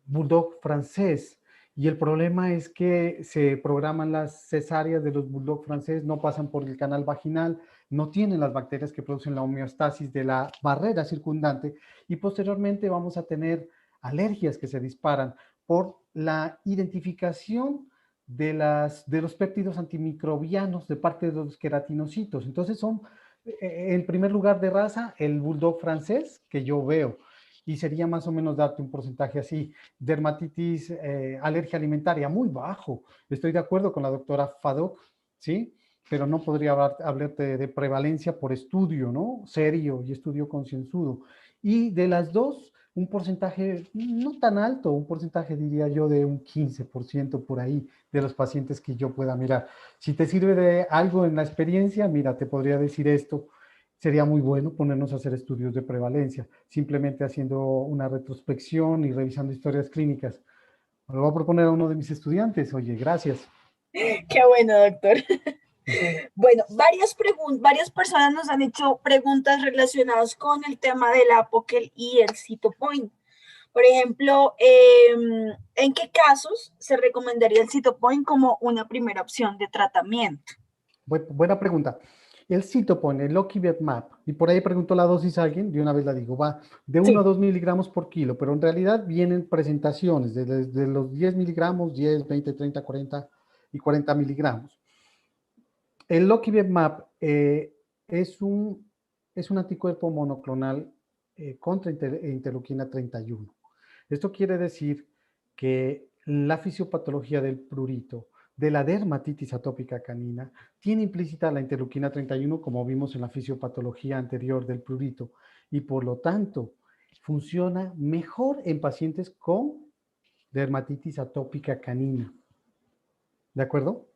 Bulldog francés Y el problema es que se programan las cesáreas de los bulldog francés, no pasan por el canal vaginal, no tienen las bacterias que producen la homeostasis de la barrera circundante y posteriormente vamos a tener alergias que se disparan por la identificación de los péptidos antimicrobianos de parte de los queratinocitos. Entonces son, en primer lugar de raza, el bulldog francés que yo veo. Y sería más o menos darte un porcentaje así. Dermatitis, alergia alimentaria, muy bajo. Estoy de acuerdo con la doctora Fadok, ¿sí? Pero no podría hablarte de prevalencia por estudio, ¿no? Serio y estudio concienzudo. Y de las dos, un porcentaje no tan alto, un porcentaje diría yo de un 15% por ahí de los pacientes que yo pueda mirar. Si te sirve de algo en la experiencia, mira, te podría decir esto. Sería muy bueno ponernos a hacer estudios de prevalencia, simplemente haciendo una retrospección y revisando historias clínicas. Me lo voy a proponer a uno de mis estudiantes. Oye, gracias. Qué bueno, doctor. Bueno, varias personas nos han hecho preguntas relacionadas con el tema del Apoquel y el Cytopoint. Por ejemplo, ¿en qué casos se recomendaría el Cytopoint como una primera opción de tratamiento? Buena pregunta. El Cytopoint, el Lockheed-Map, y por ahí preguntó la dosis a alguien, de una vez la digo, va de 1 a 2 miligramos por kilo, pero en realidad vienen presentaciones desde los 10 miligramos, 10, 20, 30, 40 y 40 miligramos. El Lockheed-Map es un anticuerpo monoclonal contra interleuquina 31. Esto quiere decir que la fisiopatología del prurito, de la dermatitis atópica canina, tiene implícita la interleuquina 31, como vimos en la fisiopatología anterior del prurito, y por lo tanto funciona mejor en pacientes con dermatitis atópica canina. ¿De acuerdo?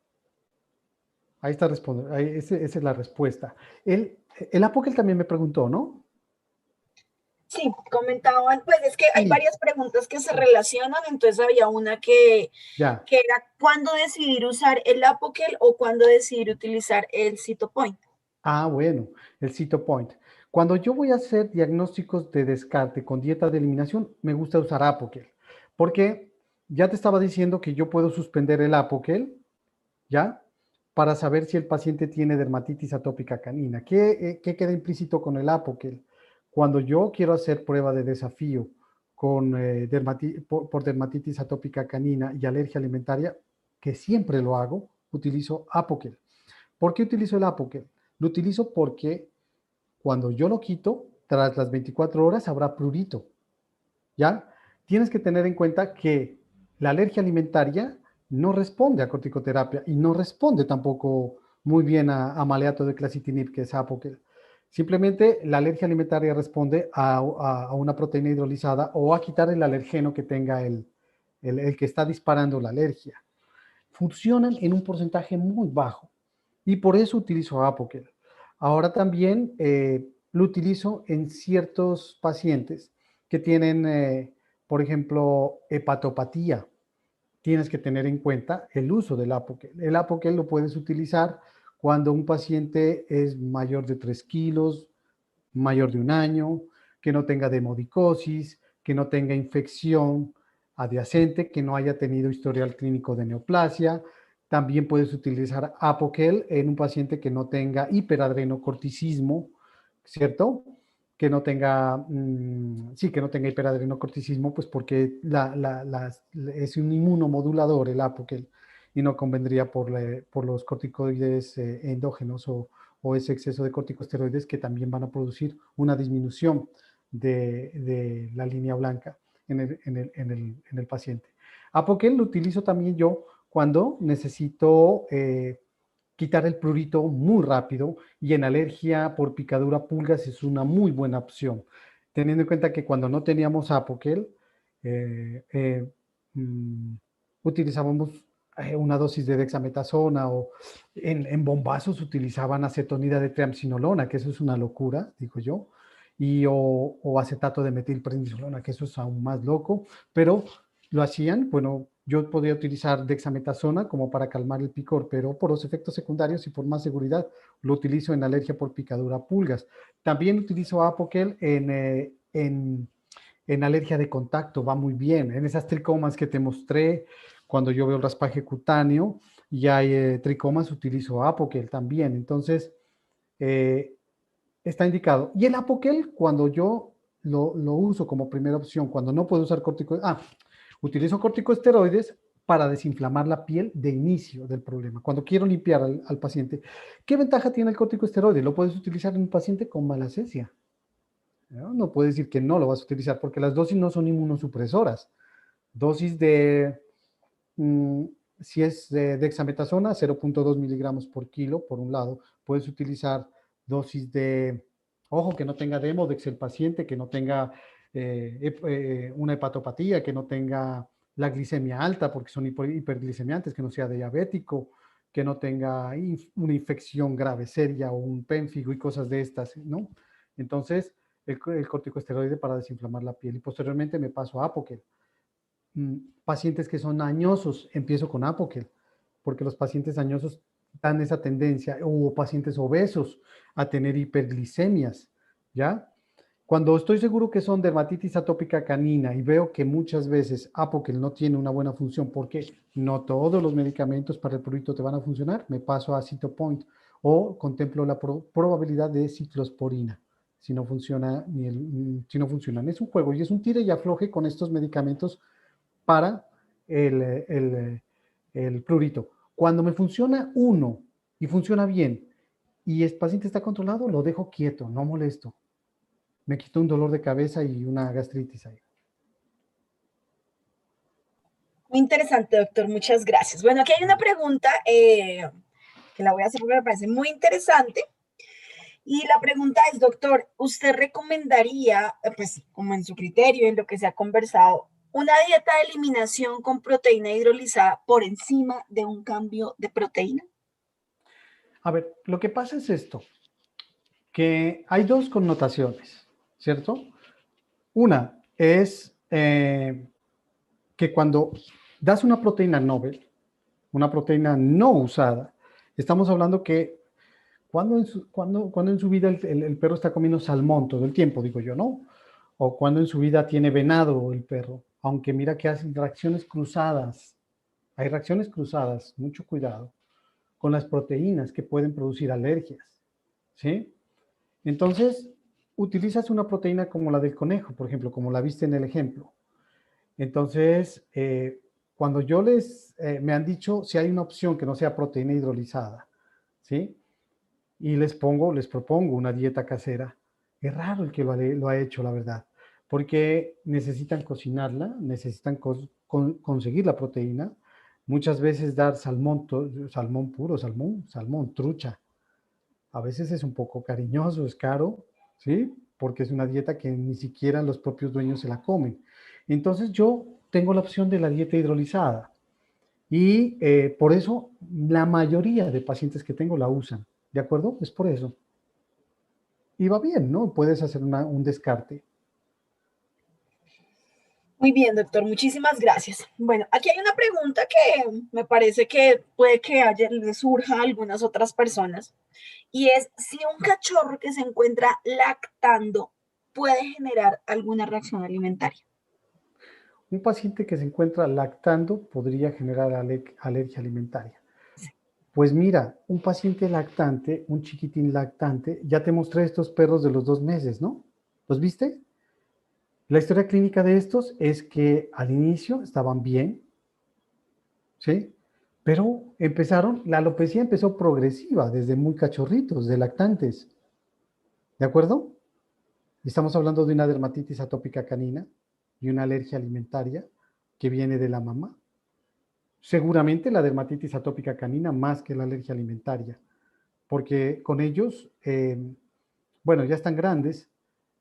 Ahí está, esa es la respuesta. El Apoquel también me preguntó, ¿no? Sí, comentaban, pues es que hay Sí. varias preguntas que se relacionan, entonces había una que Ya. era cuándo decidir usar el Apoquel o cuándo decidir utilizar el Cytopoint. Ah, bueno, el Cytopoint. Cuando yo voy a hacer diagnósticos de descarte con dieta de eliminación, me gusta usar Apoquel, porque ya te estaba diciendo que yo puedo suspender el Apoquel, ¿ya? Para saber si el paciente tiene dermatitis atópica canina. ¿Qué queda implícito con el Apoquel? Cuando yo quiero hacer prueba de desafío con, por dermatitis atópica canina y alergia alimentaria, que siempre lo hago, utilizo Apoquel. ¿Por qué utilizo el Apoquel? Lo utilizo porque cuando yo lo quito, tras las 24 horas habrá prurito, ¿ya? Tienes que tener en cuenta que la alergia alimentaria no responde a corticoterapia y no responde tampoco muy bien a maleato de clasitinib, que es Apoquel. Simplemente la alergia alimentaria responde a una proteína hidrolizada o a quitar el alergeno que tenga el que está disparando la alergia. Funcionan en un porcentaje muy bajo y por eso utilizo Apoquel. Ahora también lo utilizo en ciertos pacientes que tienen, por ejemplo, hepatopatía. Tienes que tener en cuenta el uso del Apoquel. El Apoquel lo puedes utilizar cuando un paciente es mayor de 3 kilos, mayor de 1 año, que no tenga demodicosis, que no tenga infección adyacente, que no haya tenido historial clínico de neoplasia. También puedes utilizar Apoquel en un paciente que no tenga hiperadrenocorticismo, ¿cierto? Que no tenga, sí, que no tenga hiperadrenocorticismo, pues porque es un inmunomodulador el Apoquel y no convendría por los corticoides endógenos o ese exceso de corticosteroides que también van a producir una disminución de la línea blanca en el paciente. Apoquel lo utilizo también yo cuando necesito quitar el prurito muy rápido y en alergia por picadura pulgas es una muy buena opción. Teniendo en cuenta que cuando no teníamos Apoquel, utilizábamos una dosis de dexametasona o en bombazos utilizaban acetonida de triamcinolona, que eso es una locura, digo yo, o acetato de metilprednisolona, que eso es aún más loco, pero lo hacían, bueno, yo podía utilizar dexametasona como para calmar el picor, pero por los efectos secundarios y por más seguridad lo utilizo en alergia por picadura pulgas. También utilizo Apoquel en alergia de contacto, va muy bien. En esas tricomas que te mostré, Cuando yo veo el raspaje cutáneo y hay tricomas, utilizo Apoquel también. Entonces, está indicado. Y el Apoquel, cuando yo lo uso como primera opción, cuando no puedo usar corticosteroides, utilizo corticosteroides para desinflamar la piel de inicio del problema. Cuando quiero limpiar al paciente, ¿qué ventaja tiene el corticosteroide? Lo puedes utilizar en un paciente con malacesia. No puedes decir que no lo vas a utilizar porque las dosis no son inmunosupresoras. Dosis de, si es de dexametasona, 0.2 miligramos por kilo, por un lado. Puedes utilizar dosis de, ojo, que no tenga Demodex el paciente, que no tenga una hepatopatía, que no tenga la glicemia alta, porque son hiperglicemiantes, que no sea diabético, que no tenga una infección grave, seria, o un pénfigo y cosas de estas, ¿no? Entonces, el corticosteroide para desinflamar la piel. Y posteriormente me paso a Apoquel. Pacientes que son añosos, empiezo con Apoquel, porque los pacientes añosos dan esa tendencia, o pacientes obesos, a tener hiperglicemias, ¿ya? Cuando estoy seguro que son dermatitis atópica canina y veo que muchas veces Apoquel no tiene una buena función, porque no todos los medicamentos para el prurito te van a funcionar, me paso a Cytopoint o contemplo la probabilidad de ciclosporina. Si no funciona, si no funcionan. Es un juego y es un tire y afloje con estos medicamentos para el prurito. Cuando me funciona uno y funciona bien y el paciente está controlado, lo dejo quieto, no molesto. Me quito un dolor de cabeza y una gastritis ahí. Muy interesante, doctor. Muchas gracias. Bueno, aquí hay una pregunta que la voy a hacer porque me parece muy interesante. Y la pregunta es, doctor, ¿usted recomendaría, pues como en su criterio, en lo que se ha conversado, una dieta de eliminación con proteína hidrolizada por encima de un cambio de proteína? A ver, lo que pasa es esto, que hay dos connotaciones, ¿cierto? Una es que cuando das una proteína novel, una proteína no usada, estamos hablando que cuando en su vida el perro está comiendo salmón todo el tiempo, digo yo, ¿no? O cuando en su vida tiene venado el perro, aunque mira que hacen reacciones cruzadas. Hay reacciones cruzadas, mucho cuidado, con las proteínas que pueden producir alergias, ¿sí? Entonces, utilizas una proteína como la del conejo, por ejemplo, como la viste en el ejemplo. Entonces, cuando me han dicho si hay una opción que no sea proteína hidrolizada, ¿sí? Y les propongo una dieta casera. Es raro el que lo ha hecho, la verdad, porque necesitan cocinarla, necesitan conseguir la proteína, muchas veces dar salmón puro, salmón, trucha. A veces es un poco cariñoso, es caro, ¿sí? Porque es una dieta que ni siquiera los propios dueños se la comen. Entonces yo tengo la opción de la dieta hidrolizada y por eso la mayoría de pacientes que tengo la usan. ¿De acuerdo? Es por eso. Y va bien, ¿no? Puedes hacer un descarte. Muy bien, doctor, muchísimas gracias. Bueno, aquí hay una pregunta que me parece que puede que le surja a algunas otras personas, y es si un cachorro que se encuentra lactando puede generar alguna reacción alimentaria. Un paciente que se encuentra lactando podría generar alergia alimentaria. Pues mira, un paciente lactante, un chiquitín lactante, ya te mostré estos perros de los 2 meses, ¿no? ¿Los viste? La historia clínica de estos es que al inicio estaban bien, ¿sí? Pero la alopecia empezó progresiva, desde muy cachorritos, de lactantes. ¿De acuerdo? Estamos hablando de una dermatitis atópica canina y una alergia alimentaria que viene de la mamá. Seguramente la dermatitis atópica canina más que la alergia alimentaria, porque con ellos, bueno, ya están grandes.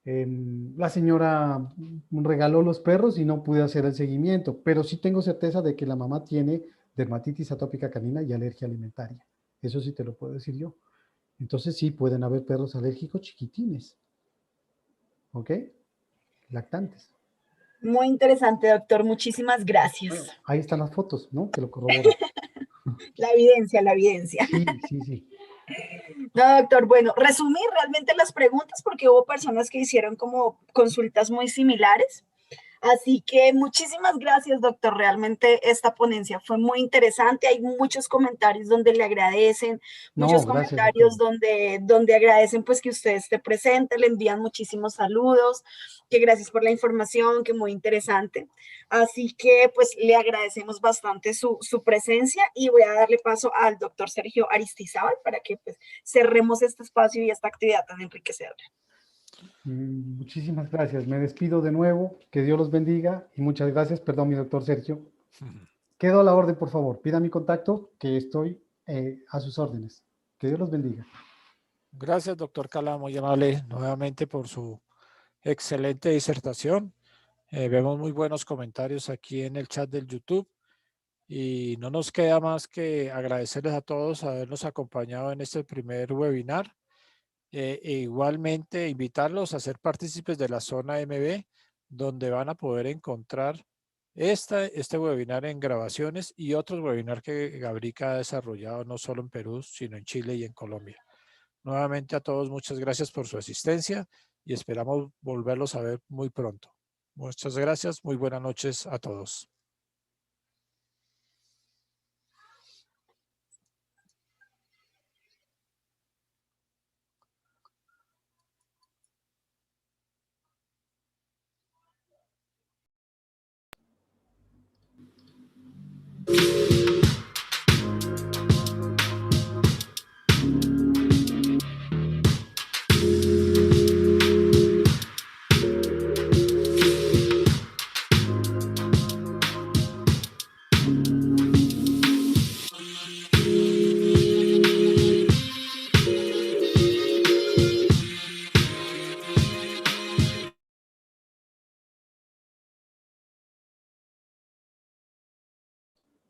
La señora regaló los perros y no pude hacer el seguimiento, pero sí tengo certeza de que la mamá tiene dermatitis atópica canina y alergia alimentaria. Eso sí te lo puedo decir yo. Entonces sí pueden haber perros alérgicos chiquitines. ¿Ok? Lactantes. Muy interesante, doctor. Muchísimas gracias. Ahí están las fotos, ¿no? Que lo corroboran. La evidencia, la evidencia. Sí, sí, sí. No, doctor, bueno, resumí realmente las preguntas porque hubo personas que hicieron como consultas muy similares. Así que muchísimas gracias, doctor. Realmente esta ponencia fue muy interesante. Hay muchos comentarios donde le agradecen, No, muchos gracias, doctor. comentarios donde agradecen pues que usted esté presente, le envían muchísimos saludos, que gracias por la información, que muy interesante. Así que pues le agradecemos bastante su presencia y voy a darle paso al doctor Sergio Aristizábal para que pues cerremos este espacio y esta actividad tan enriquecedora. Muchísimas gracias. Me despido de nuevo. Que Dios los bendiga y muchas gracias. Perdón, mi doctor Sergio. Quedo a la orden, por favor. Pida mi contacto, que estoy a sus órdenes. Que Dios los bendiga. Gracias, doctor Cala, muy amable nuevamente por su excelente disertación. Vemos muy buenos comentarios aquí en el chat del YouTube y no nos queda más que agradecerles a todos habernos acompañado en este primer webinar. E igualmente invitarlos a ser partícipes de la zona MB, donde van a poder encontrar este webinar en grabaciones y otros webinars que Gabrica ha desarrollado no solo en Perú, sino en Chile y en Colombia. Nuevamente a todos, muchas gracias por su asistencia y esperamos volverlos a ver muy pronto. Muchas gracias, muy buenas noches a todos.